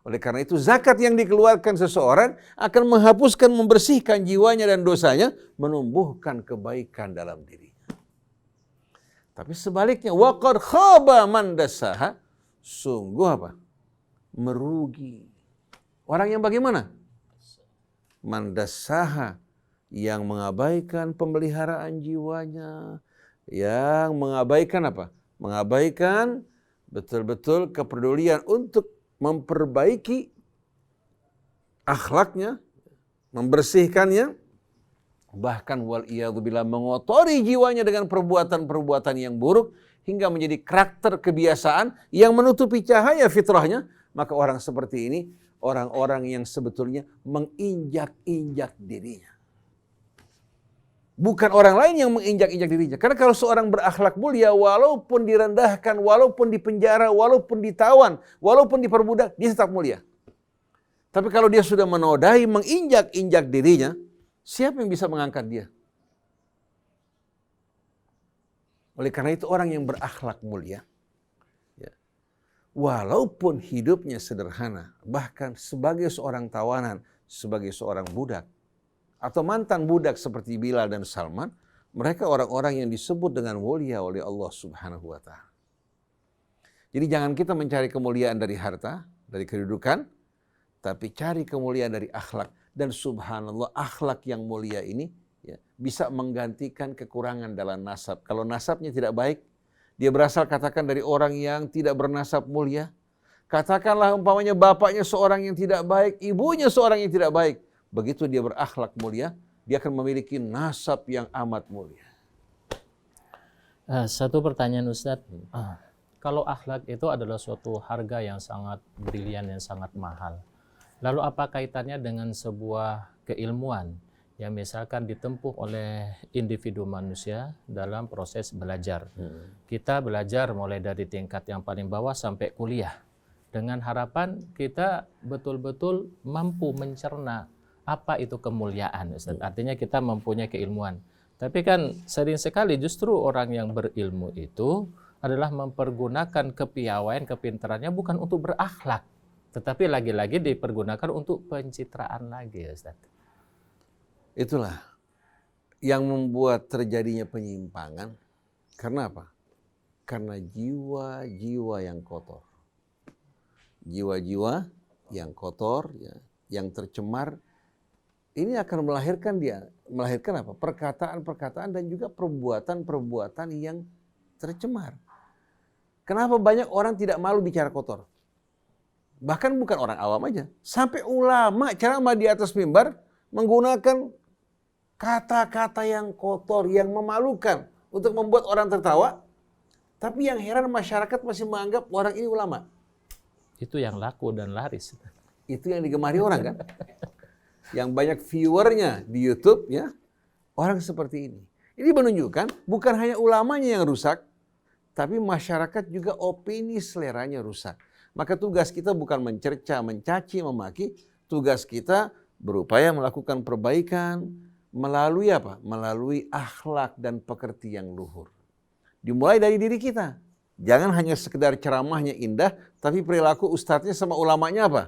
Oleh karena itu zakat yang dikeluarkan seseorang akan menghapuskan, membersihkan jiwanya dan dosanya, menumbuhkan kebaikan dalam dirinya. Tapi sebaliknya, waqad khaba man dassaha, sungguh apa? Merugi. Orang yang bagaimana? Man dassaha, yang mengabaikan pemeliharaan jiwanya, yang mengabaikan apa? Mengabaikan betul-betul kepedulian untuk memperbaiki akhlaknya, membersihkannya, bahkan wal'iyadzubillah mengotori jiwanya dengan perbuatan-perbuatan yang buruk hingga menjadi karakter kebiasaan yang menutupi cahaya fitrahnya, maka orang seperti ini orang-orang yang sebetulnya menginjak-injak dirinya. Bukan orang lain yang menginjak-injak dirinya. Karena kalau seorang berakhlak mulia, walaupun direndahkan, walaupun dipenjara, walaupun ditawan, walaupun diperbudak, dia tetap mulia. Tapi kalau dia sudah menodai, menginjak-injak dirinya, siapa yang bisa mengangkat dia? Oleh karena itu orang yang berakhlak mulia, walaupun hidupnya sederhana, bahkan sebagai seorang tawanan, sebagai seorang budak, atau mantan budak seperti Bilal dan Salman, mereka orang-orang yang disebut dengan mulia oleh Allah Subhanahu wa Ta'ala. Jadi jangan kita mencari kemuliaan dari harta, dari kedudukan, tapi cari kemuliaan dari akhlak. Dan subhanallah, akhlak yang mulia ini bisa menggantikan kekurangan dalam nasab. Kalau nasabnya tidak baik, dia berasal katakan dari orang yang tidak bernasab mulia. Katakanlah umpamanya bapaknya seorang yang tidak baik, ibunya seorang yang tidak baik. Begitu dia berakhlak mulia, dia akan memiliki nasab yang amat mulia. Satu pertanyaan Ustadz, kalau akhlak itu adalah suatu harga yang sangat brilian, yang sangat mahal. Lalu apa kaitannya dengan sebuah keilmuan yang misalkan ditempuh oleh individu manusia dalam proses belajar? Kita belajar mulai dari tingkat yang paling bawah sampai kuliah. Dengan harapan kita betul-betul mampu mencerna apa itu kemuliaan, Ustaz. Artinya kita mempunyai keilmuan. Tapi kan sering sekali justru orang yang berilmu itu adalah mempergunakan kepiawaian, kepintarannya bukan untuk berakhlak, tetapi lagi-lagi dipergunakan untuk pencitraan lagi, Ustaz. Itulah yang membuat terjadinya penyimpangan. Karena apa? Karena jiwa-jiwa yang kotor. Jiwa-jiwa yang kotor, yang tercemar, ini akan melahirkan apa? Perkataan-perkataan dan juga perbuatan-perbuatan yang tercemar. Kenapa banyak orang tidak malu bicara kotor? Bahkan bukan orang awam aja. Sampai ulama ceramah di atas mimbar menggunakan kata-kata yang kotor, yang memalukan untuk membuat orang tertawa. Tapi yang heran masyarakat masih menganggap orang ini ulama. Itu yang laku dan laris. Itu yang digemari orang kan? Yang banyak viewernya di YouTube, orang seperti ini. Ini menunjukkan bukan hanya ulamanya yang rusak, tapi masyarakat juga opini seleranya rusak. Maka tugas kita bukan mencerca, mencaci, memaki. Tugas kita berupaya melakukan perbaikan melalui apa? Melalui akhlak dan pekerti yang luhur. Dimulai dari diri kita. Jangan hanya sekedar ceramahnya indah, tapi perilaku ustadznya sama ulamanya apa?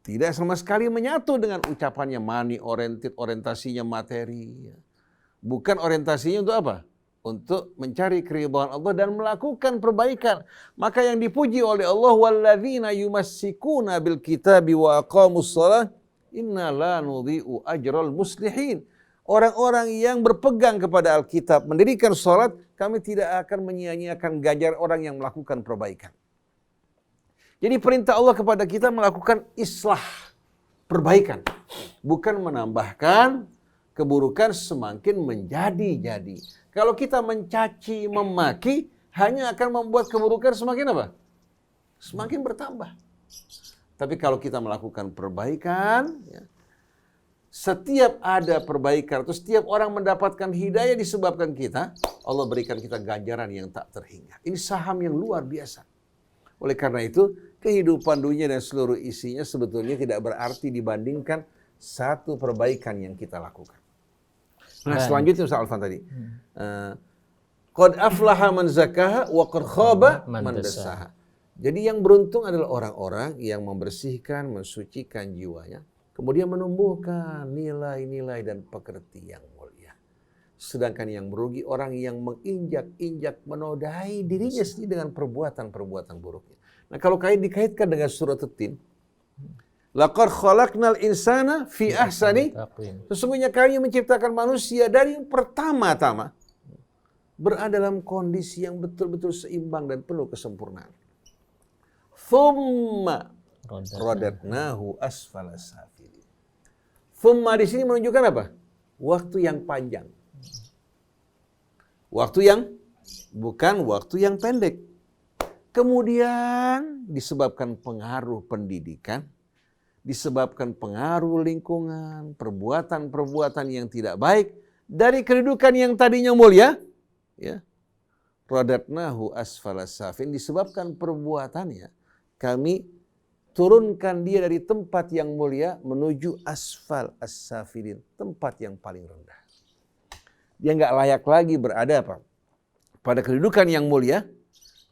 Tidak sama sekali menyatu dengan ucapannya money oriented, orientasinya materi. Bukan orientasinya untuk apa? Untuk mencari keridhaan Allah dan melakukan perbaikan. Maka yang dipuji oleh Allah, walladzina yumassikuna bil kitabi wa aqamus shalah inna la nudhi'u ajral muslihin. Orang-orang yang berpegang kepada Alkitab, mendirikan salat, kami tidak akan menyia-nyiakan ganjaran orang yang melakukan perbaikan. Jadi perintah Allah kepada kita melakukan islah, perbaikan. Bukan menambahkan keburukan semakin menjadi-jadi. Kalau kita mencaci, memaki, hanya akan membuat keburukan semakin apa? Semakin bertambah. Tapi kalau kita melakukan perbaikan, ya, setiap ada perbaikan atau setiap orang mendapatkan hidayah disebabkan kita, Allah berikan kita ganjaran yang tak terhingga. Ini saham yang luar biasa. Oleh karena itu, kehidupan dunia dan seluruh isinya sebetulnya tidak berarti dibandingkan satu perbaikan yang kita lakukan. Nah, selanjutnya Ustaz Alfan tadi. Qad aflaha man zakaha wa qad khaba man dassaha. Jadi yang beruntung adalah orang-orang yang membersihkan, mensucikan jiwanya, kemudian menumbuhkan nilai-nilai dan pekerti yang mulia. Sedangkan yang merugi orang yang menginjak-injak, menodai dirinya sendiri dengan perbuatan-perbuatan buruknya. Nah, kalau dikaitkan dengan surat At-Tin, laqad khalaqnal insana fi ahsani, sesungguhnya kami menciptakan manusia dari yang pertama-tama berada dalam kondisi yang betul-betul seimbang dan penuh kesempurnaan. Thumma radatnahu asfala safilin. Thumma di sini menunjukkan apa? Waktu yang panjang. Waktu yang bukan waktu yang pendek. Kemudian disebabkan pengaruh pendidikan, disebabkan pengaruh lingkungan, perbuatan-perbuatan yang tidak baik dari kedudukan yang tadinya mulia, ya. Radatnahu asfala safin, disebabkan perbuatannya kami turunkan dia dari tempat yang mulia menuju asfal as-safilin, tempat yang paling rendah. Dia nggak layak lagi berada apa? Pada kedudukan yang mulia,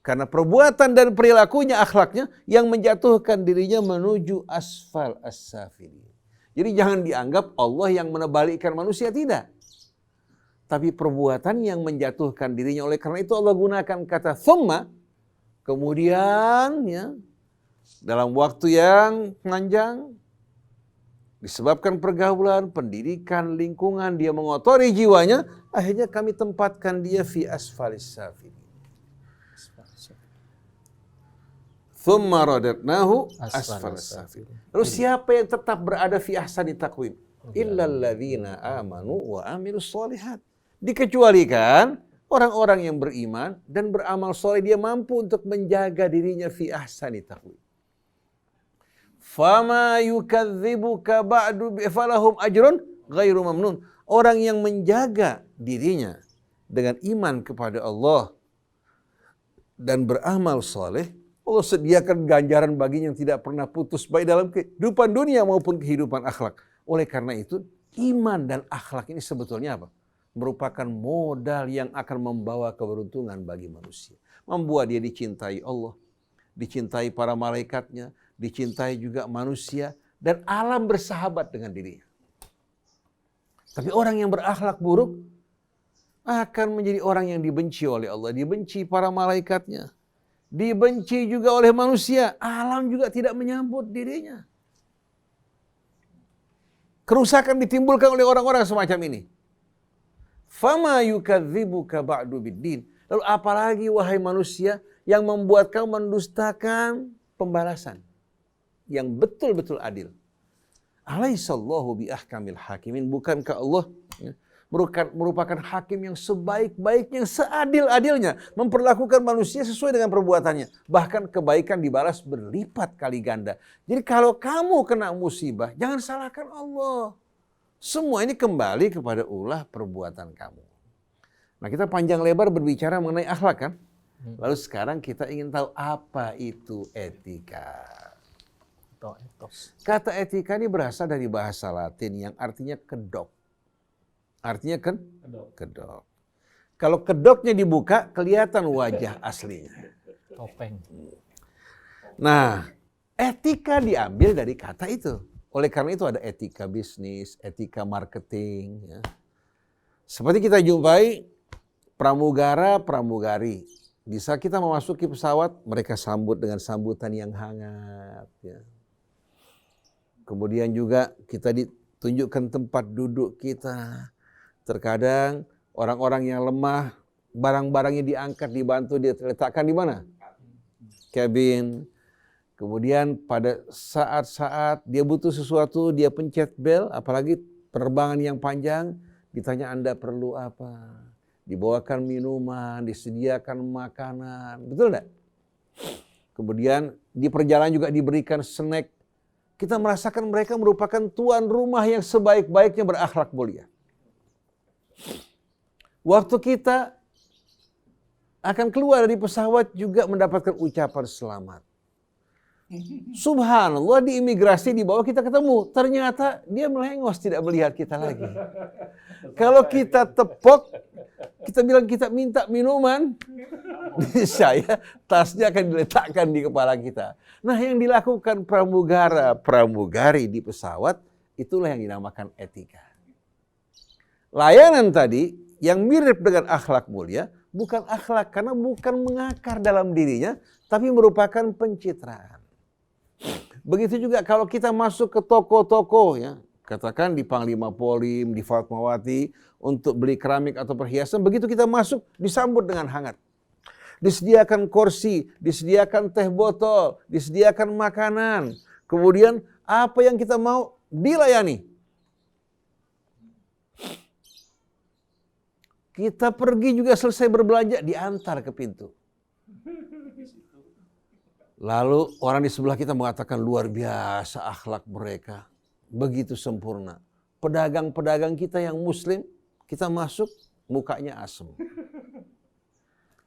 karena perbuatan dan perilakunya, akhlaknya yang menjatuhkan dirinya menuju asfal as-safilin. Jadi jangan dianggap Allah yang menebalikkan manusia, tidak. Tapi perbuatan yang menjatuhkan dirinya. Oleh karena itu Allah gunakan kata thumma, kemudian ya, dalam waktu yang panjang, disebabkan pergaulan, pendidikan, lingkungan, dia mengotori jiwanya, akhirnya kami tempatkan dia fi asfalis safilin. Thumma radatnahu asfalis safilin. Lalu siapa yang tetap berada fi ahsani taqwim? Illal ladzina amanu wa amilus sholihat. Dikecualikan orang-orang yang beriman dan beramal soleh, dia mampu untuk menjaga dirinya fi ahsani taqwim. Fama yukadzibuka ba'du falahum ajrun ghairu mamnun. Orang yang menjaga dirinya dengan iman kepada Allah dan beramal soleh, Allah sediakan ganjaran baginya yang tidak pernah putus, baik dalam kehidupan dunia maupun kehidupan akhlak. Oleh karena itu, iman dan akhlak ini sebetulnya apa? Merupakan modal yang akan membawa keberuntungan bagi manusia. Membuat dia dicintai Allah, dicintai para malaikatnya, dicintai juga manusia, dan alam bersahabat dengan dirinya. Tapi orang yang berakhlak buruk akan menjadi orang yang dibenci oleh Allah, dibenci para malaikatnya, dibenci juga oleh manusia. Alam juga tidak menyambut dirinya. Kerusakan ditimbulkan oleh orang-orang semacam ini. Fama yukadzibuka ba'du biddin. Lalu apalagi wahai manusia yang membuat kau mendustakan pembalasan yang betul-betul adil. Alaihissallahu biahkamil hakimin. Bukankah Allah merupakan hakim yang sebaik-baiknya, yang seadil-adilnya, memperlakukan manusia sesuai dengan perbuatannya. Bahkan kebaikan dibalas berlipat kali ganda. Jadi kalau kamu kena musibah, jangan salahkan Allah. Semua ini kembali kepada ulah perbuatan kamu. Nah, kita panjang lebar berbicara mengenai akhlak kan? Lalu sekarang kita ingin tahu apa itu etika. Kata etika ini berasal dari bahasa Latin yang artinya kedok. Artinya kan? Kedok. Kalau kedoknya dibuka, kelihatan wajah aslinya. Topeng. Nah, etika diambil dari kata itu. Oleh karena itu ada etika bisnis, etika marketing. Ya. Seperti kita jumpai pramugara, pramugari. Di saat kita memasuki pesawat, mereka sambut dengan sambutan yang hangat. Ya. Kemudian juga kita ditunjukkan tempat duduk kita. Terkadang orang-orang yang lemah, barang-barangnya diangkat, dibantu, diletakkan di mana? Cabin. Kemudian pada saat-saat dia butuh sesuatu, dia pencet bel, apalagi penerbangan yang panjang, ditanya Anda perlu apa? Dibawakan minuman, disediakan makanan, betul enggak? Kemudian di perjalanan juga diberikan snack. Kita merasakan mereka merupakan tuan rumah yang sebaik-baiknya berakhlak mulia. Waktu kita akan keluar dari pesawat juga mendapatkan ucapan selamat. Subhanallah, di imigrasi di bawah kita ketemu. Ternyata dia melengos, tidak melihat kita lagi. Kalau kita tepok, kita bilang kita minta minuman, saya tasnya akan diletakkan di kepala kita. Nah, yang dilakukan pramugara, pramugari di pesawat, itulah yang dinamakan etika. Layanan tadi yang mirip dengan akhlak mulia, bukan akhlak karena bukan mengakar dalam dirinya, tapi merupakan pencitraan. Begitu juga kalau kita masuk ke toko-toko, ya, katakan di Panglima Polim, di Fatmawati, untuk beli keramik atau perhiasan, begitu kita masuk disambut dengan hangat. Disediakan kursi, disediakan teh botol, disediakan makanan. Kemudian apa yang kita mau dilayani. Kita pergi juga selesai berbelanja, diantar ke pintu. Lalu orang di sebelah kita mengatakan luar biasa akhlak mereka. Begitu sempurna. Pedagang-pedagang kita yang muslim, kita masuk mukanya asem.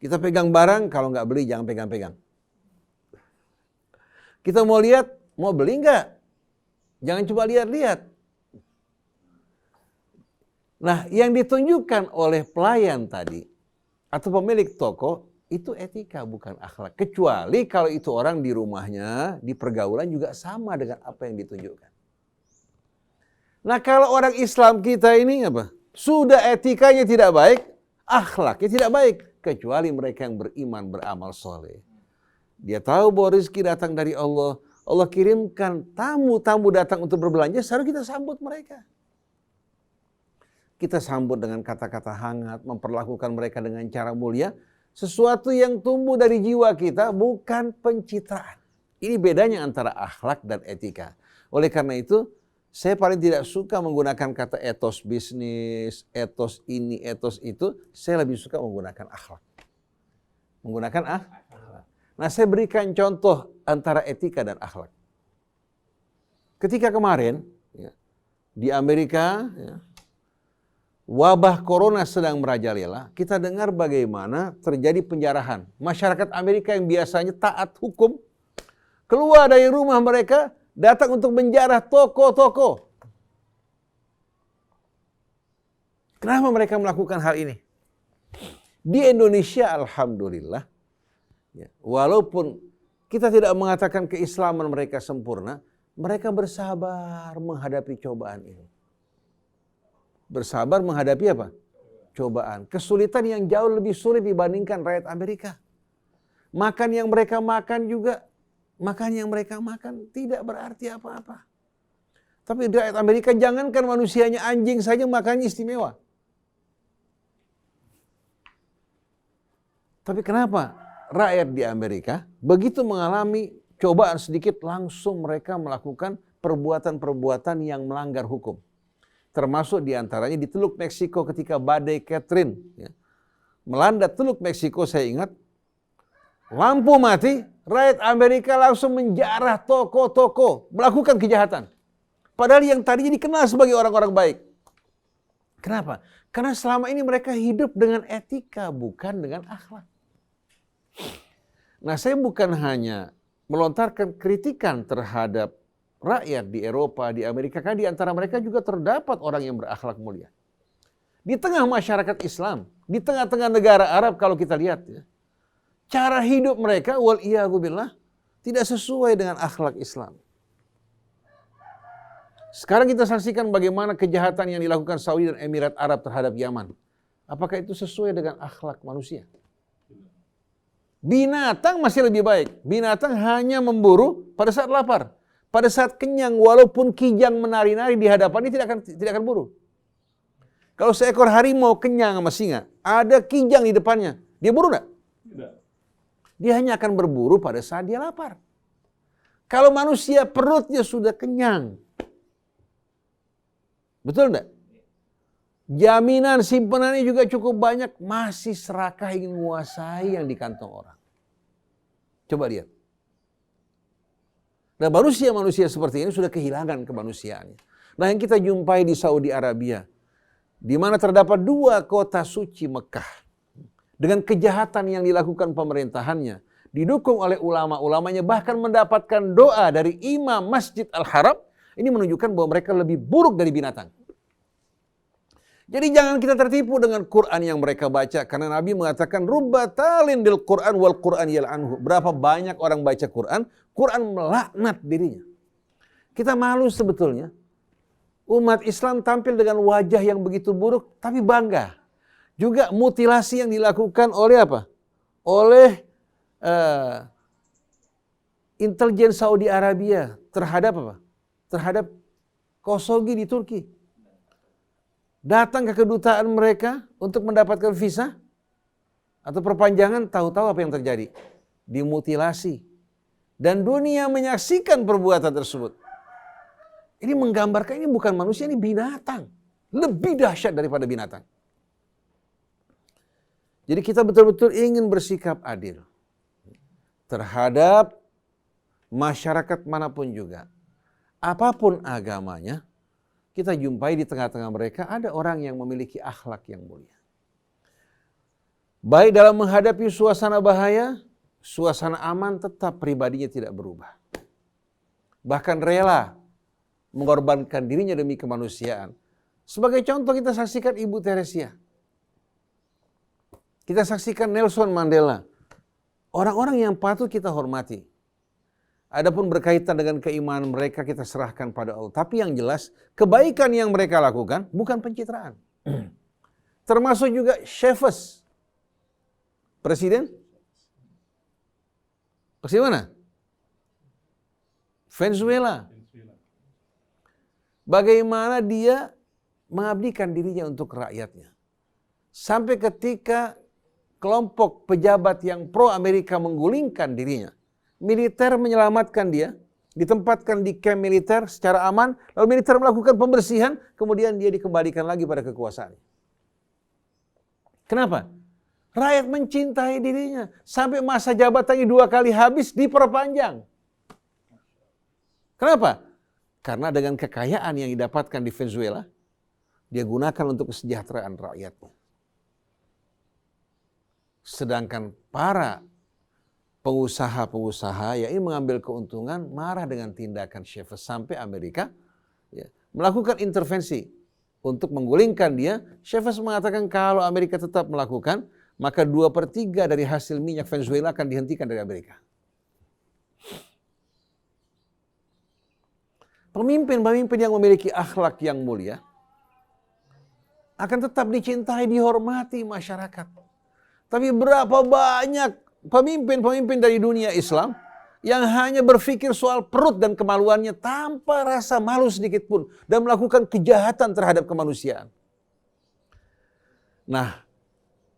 Kita pegang barang, kalau nggak beli jangan pegang-pegang. Kita mau lihat, mau beli nggak? Jangan coba lihat-lihat. Nah, yang ditunjukkan oleh pelayan tadi, atau pemilik toko, itu etika bukan akhlak. Kecuali kalau itu orang di rumahnya, di pergaulan juga sama dengan apa yang ditunjukkan. Nah, kalau orang Islam kita ini apa? Sudah etikanya tidak baik, akhlaknya tidak baik. Kecuali mereka yang beriman, beramal soleh. Dia tahu bahwa rezeki datang dari Allah. Allah kirimkan tamu-tamu datang untuk berbelanja, seharusnya kita sambut mereka. Kita sambut dengan kata-kata hangat, memperlakukan mereka dengan cara mulia. Sesuatu yang tumbuh dari jiwa kita, bukan pencitraan. Ini bedanya antara akhlak dan etika. Oleh karena itu, saya paling tidak suka menggunakan kata etos bisnis, etos ini, etos itu. Saya lebih suka menggunakan akhlak. Menggunakan akhlak. Nah, saya berikan contoh antara etika dan akhlak. Ketika kemarin, ya, di Amerika, ya, wabah corona sedang merajalela, kita dengar bagaimana terjadi penjarahan. Masyarakat Amerika yang biasanya taat hukum, keluar dari rumah mereka, datang untuk menjarah toko-toko. Kenapa mereka melakukan hal ini? Di Indonesia, alhamdulillah, ya, walaupun kita tidak mengatakan keislaman mereka sempurna, mereka bersabar menghadapi cobaan ini. Bersabar menghadapi apa? Cobaan. Kesulitan yang jauh lebih sulit dibandingkan rakyat Amerika. Makan yang mereka makan juga, makan yang mereka makan tidak berarti apa-apa. Tapi rakyat Amerika, jangankan manusianya, anjing saja makannya istimewa. Tapi kenapa rakyat di Amerika begitu mengalami cobaan sedikit, langsung mereka melakukan perbuatan-perbuatan yang melanggar hukum. Termasuk diantaranya di Teluk Meksiko ketika badai Catherine, ya, melanda Teluk Meksiko, saya ingat, lampu mati, rakyat Amerika langsung menjarah toko-toko, melakukan kejahatan. Padahal yang tadinya dikenal sebagai orang-orang baik. Kenapa? Karena selama ini mereka hidup dengan etika, bukan dengan akhlak. Nah, saya bukan hanya melontarkan kritikan terhadap rakyat di Eropa, di Amerika, karena di antara mereka juga terdapat orang yang berakhlak mulia. Di tengah masyarakat Islam, di tengah-tengah negara Arab kalau kita lihat ya, cara hidup mereka wal'iyadzubillah tidak sesuai dengan akhlak Islam. Sekarang kita saksikan bagaimana kejahatan yang dilakukan Saudi dan Emirat Arab terhadap Yaman. Apakah itu sesuai dengan akhlak manusia? Binatang masih lebih baik. Binatang hanya memburu pada saat lapar. Pada saat kenyang, walaupun kijang menari-nari di hadapannya tidak akan buru. Kalau seekor harimau kenyang sama singa, ada kijang di depannya, dia buru enggak? Tidak. Dia hanya akan berburu pada saat dia lapar. Kalau manusia perutnya sudah kenyang, betul enggak? Jaminan simpenannya juga cukup banyak, masih serakah ingin menguasai yang di kantong orang. Coba lihat. Nah, manusia-manusia seperti ini sudah kehilangan kemanusiaannya. Nah, yang kita jumpai di Saudi Arabia, di mana terdapat 2 kota suci Mekah, dengan kejahatan yang dilakukan pemerintahannya, didukung oleh ulama-ulamanya, bahkan mendapatkan doa dari imam Masjid Al-Haram, ini menunjukkan bahwa mereka lebih buruk dari binatang. Jadi jangan kita tertipu dengan Quran yang mereka baca, karena Nabi mengatakan rubba talin bil Quran wal Quran yal'anhu. Berapa banyak orang baca Quran, Quran melaknat dirinya. Kita malu sebetulnya. Umat Islam tampil dengan wajah yang begitu buruk, tapi bangga. Juga mutilasi yang dilakukan oleh apa? Oleh intelijen Saudi Arabia terhadap apa? Terhadap Khashoggi di Turki. Datang ke kedutaan mereka untuk mendapatkan visa atau perpanjangan, tahu-tahu apa yang terjadi? Dimutilasi. Dan dunia menyaksikan perbuatan tersebut. Ini menggambarkan ini bukan manusia, ini binatang. Lebih dahsyat daripada binatang. Jadi kita betul-betul ingin bersikap adil terhadap masyarakat manapun juga. Apapun agamanya, kita jumpai di tengah-tengah mereka ada orang yang memiliki akhlak yang mulia. Baik dalam menghadapi suasana bahaya, suasana aman, tetap pribadinya tidak berubah. Bahkan rela mengorbankan dirinya demi kemanusiaan. Sebagai contoh kita saksikan Ibu Teresia. Kita saksikan Nelson Mandela. Orang-orang yang patut kita hormati. Adapun berkaitan dengan keimanan mereka kita serahkan pada Allah. Tapi yang jelas, kebaikan yang mereka lakukan bukan pencitraan. Termasuk juga Chavez. Presiden mana? Venezuela. Bagaimana dia mengabdikan dirinya untuk rakyatnya. Sampai ketika kelompok pejabat yang pro-Amerika menggulingkan dirinya, militer menyelamatkan dia, ditempatkan di kamp militer secara aman, lalu militer melakukan pembersihan, kemudian dia dikembalikan lagi pada kekuasaan. Kenapa? Rakyat mencintai dirinya, sampai masa jabatannya 2 kali habis diperpanjang. Kenapa? Karena dengan kekayaan yang didapatkan di Venezuela, dia gunakan untuk kesejahteraan rakyatnya. Sedangkan para pengusaha-pengusaha yang ingin mengambil keuntungan marah dengan tindakan Chavez sampai Amerika melakukan intervensi untuk menggulingkan dia. Chavez mengatakan kalau Amerika tetap melakukan, maka 2/3 dari hasil minyak Venezuela akan dihentikan dari Amerika. Pemimpin-pemimpin yang memiliki akhlak yang mulia akan tetap dicintai, dihormati masyarakat. Tapi berapa banyak pemimpin-pemimpin dari dunia Islam yang hanya berpikir soal perut dan kemaluannya tanpa rasa malu sedikit pun dan melakukan kejahatan terhadap kemanusiaan. Nah,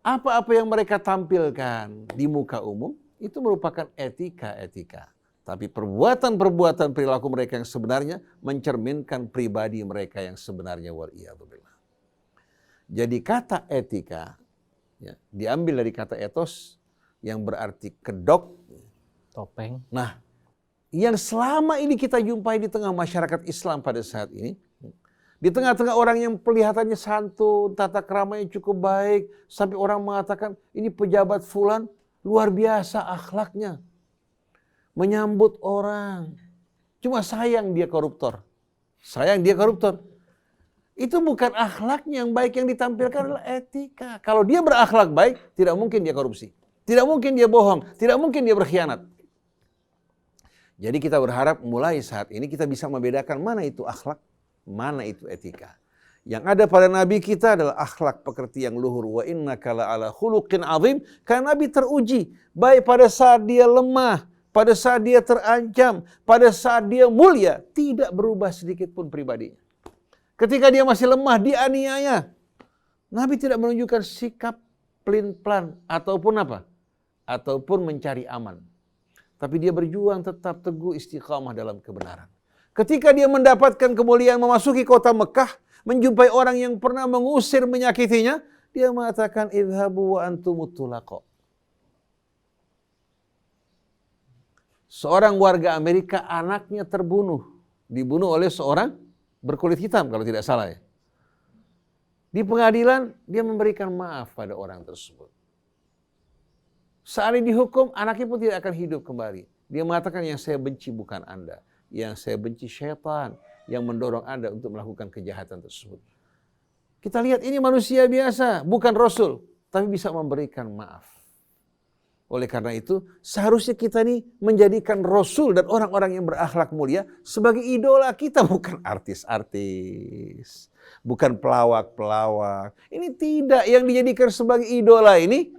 apa-apa yang mereka tampilkan di muka umum itu merupakan etika-etika. Tapi perbuatan-perbuatan perilaku mereka yang sebenarnya mencerminkan pribadi mereka yang sebenarnya wal'iyadzubillah. Jadi kata etika diambil dari kata etos yang berarti kedok, topeng. Nah, yang selama ini kita jumpai di tengah masyarakat Islam pada saat ini, di tengah-tengah orang yang kelihatannya santun, tata keramanya cukup baik, sampai orang mengatakan ini pejabat fulan luar biasa akhlaknya, menyambut orang. Cuma sayang dia koruptor. Sayang dia koruptor. Itu bukan akhlaknya yang baik, yang ditampilkan adalah etika. Kalau dia berakhlak baik, tidak mungkin dia korupsi. Tidak mungkin dia bohong, tidak mungkin dia berkhianat. Jadi kita berharap mulai saat ini kita bisa membedakan mana itu akhlak, mana itu etika. Yang ada pada Nabi kita adalah akhlak pekerti yang luhur. Wa innaka la'ala khuluqin azim. Karena Nabi teruji, baik pada saat dia lemah, pada saat dia terancam, pada saat dia mulia, tidak berubah sedikit pun pribadinya. Ketika dia masih lemah, dianiaya, Nabi tidak menunjukkan sikap pelin-pelan ataupun apa? Ataupun mencari aman. Tapi dia berjuang tetap teguh istiqamah dalam kebenaran. Ketika dia mendapatkan kemuliaan memasuki kota Mekah, menjumpai orang yang pernah mengusir menyakitinya, dia mengatakan idhabu wa antumut tulaqa. Seorang warga Amerika anaknya dibunuh oleh seorang berkulit hitam kalau tidak salah ya. Di pengadilan dia memberikan maaf pada orang tersebut. Saat dihukum, anaknya pun tidak akan hidup kembali. Dia mengatakan yang saya benci bukan Anda. Yang saya benci syaitan yang mendorong Anda untuk melakukan kejahatan tersebut. Kita lihat ini manusia biasa, bukan Rasul. Tapi bisa memberikan maaf. Oleh karena itu, seharusnya kita ini menjadikan Rasul dan orang-orang yang berakhlak mulia sebagai idola kita, bukan artis-artis, bukan pelawak-pelawak. Ini tidak, yang dijadikan sebagai idola ini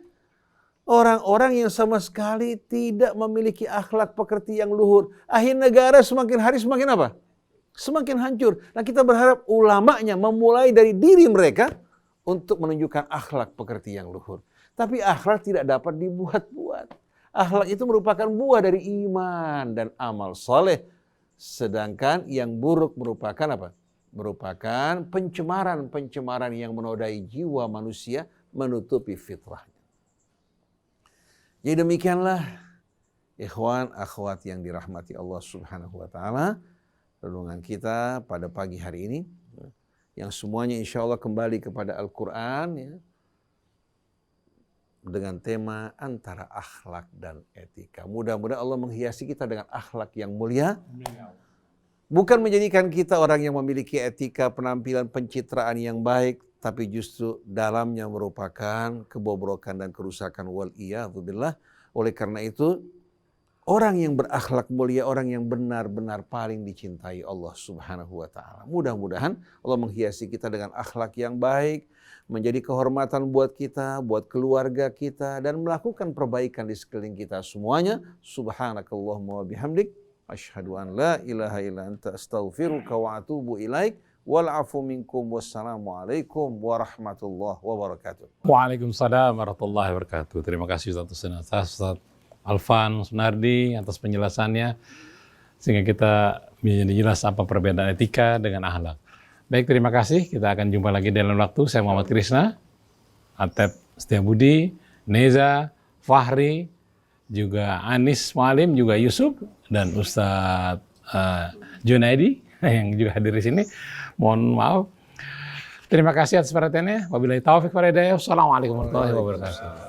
orang-orang yang sama sekali tidak memiliki akhlak pekerti yang luhur. Akhir negara semakin hari semakin apa? Semakin hancur. Nah, kita berharap ulamanya memulai dari diri mereka untuk menunjukkan akhlak pekerti yang luhur. Tapi akhlak tidak dapat dibuat-buat. Akhlak itu merupakan buah dari iman dan amal soleh. Sedangkan yang buruk merupakan apa? Merupakan pencemaran yang menodai jiwa manusia, menutupi fitrahnya. Jadi demikianlah ikhwan akhwat yang dirahmati Allah Subhanahu wa taala, renungan kita pada pagi hari ini yang semuanya insya Allah kembali kepada Al-Quran ya, dengan tema antara akhlak dan etika. Mudah-mudahan Allah menghiasi kita dengan akhlak yang mulia. Bukan menjadikan kita orang yang memiliki etika, penampilan, pencitraan yang baik, tapi justru dalamnya merupakan kebobrokan dan kerusakan. Wal-iyadzubillah. Oleh karena itu, orang yang berakhlak mulia, orang yang benar-benar paling dicintai Allah Subhanahu wa taala. Mudah-mudahan Allah menghiasi kita dengan akhlak yang baik, menjadi kehormatan buat kita, buat keluarga kita, dan melakukan perbaikan di sekeliling kita semuanya. Subhanakallahumma wa bihamdik, asyhadu an la ilaha illa anta astaghfiruka wa atubu ilaik, wal afu minkum, wassalamualaikum warahmatullahi wabarakatuh. Waalaikumsalam warahmatullahi wabarakatuh. Terima kasih Ustaz Alvan Sunardi atas penjelasannya, sehingga kita menjadi jelas apa perbedaan etika dengan akhlak. Baik, terima kasih. Kita akan jumpa lagi dalam waktu. Saya Muhammad Krisna, Atep Setiabudi, Neza, Fahri, juga Anis Mualim, juga Yusuf, dan Ustadz Junaidi yang juga hadir di sini. Mohon maaf. Terima kasih atas perhatiannya. Wabillahi taufiq wal hidayah. Wassalamualaikum warahmatullahi wabarakatuh.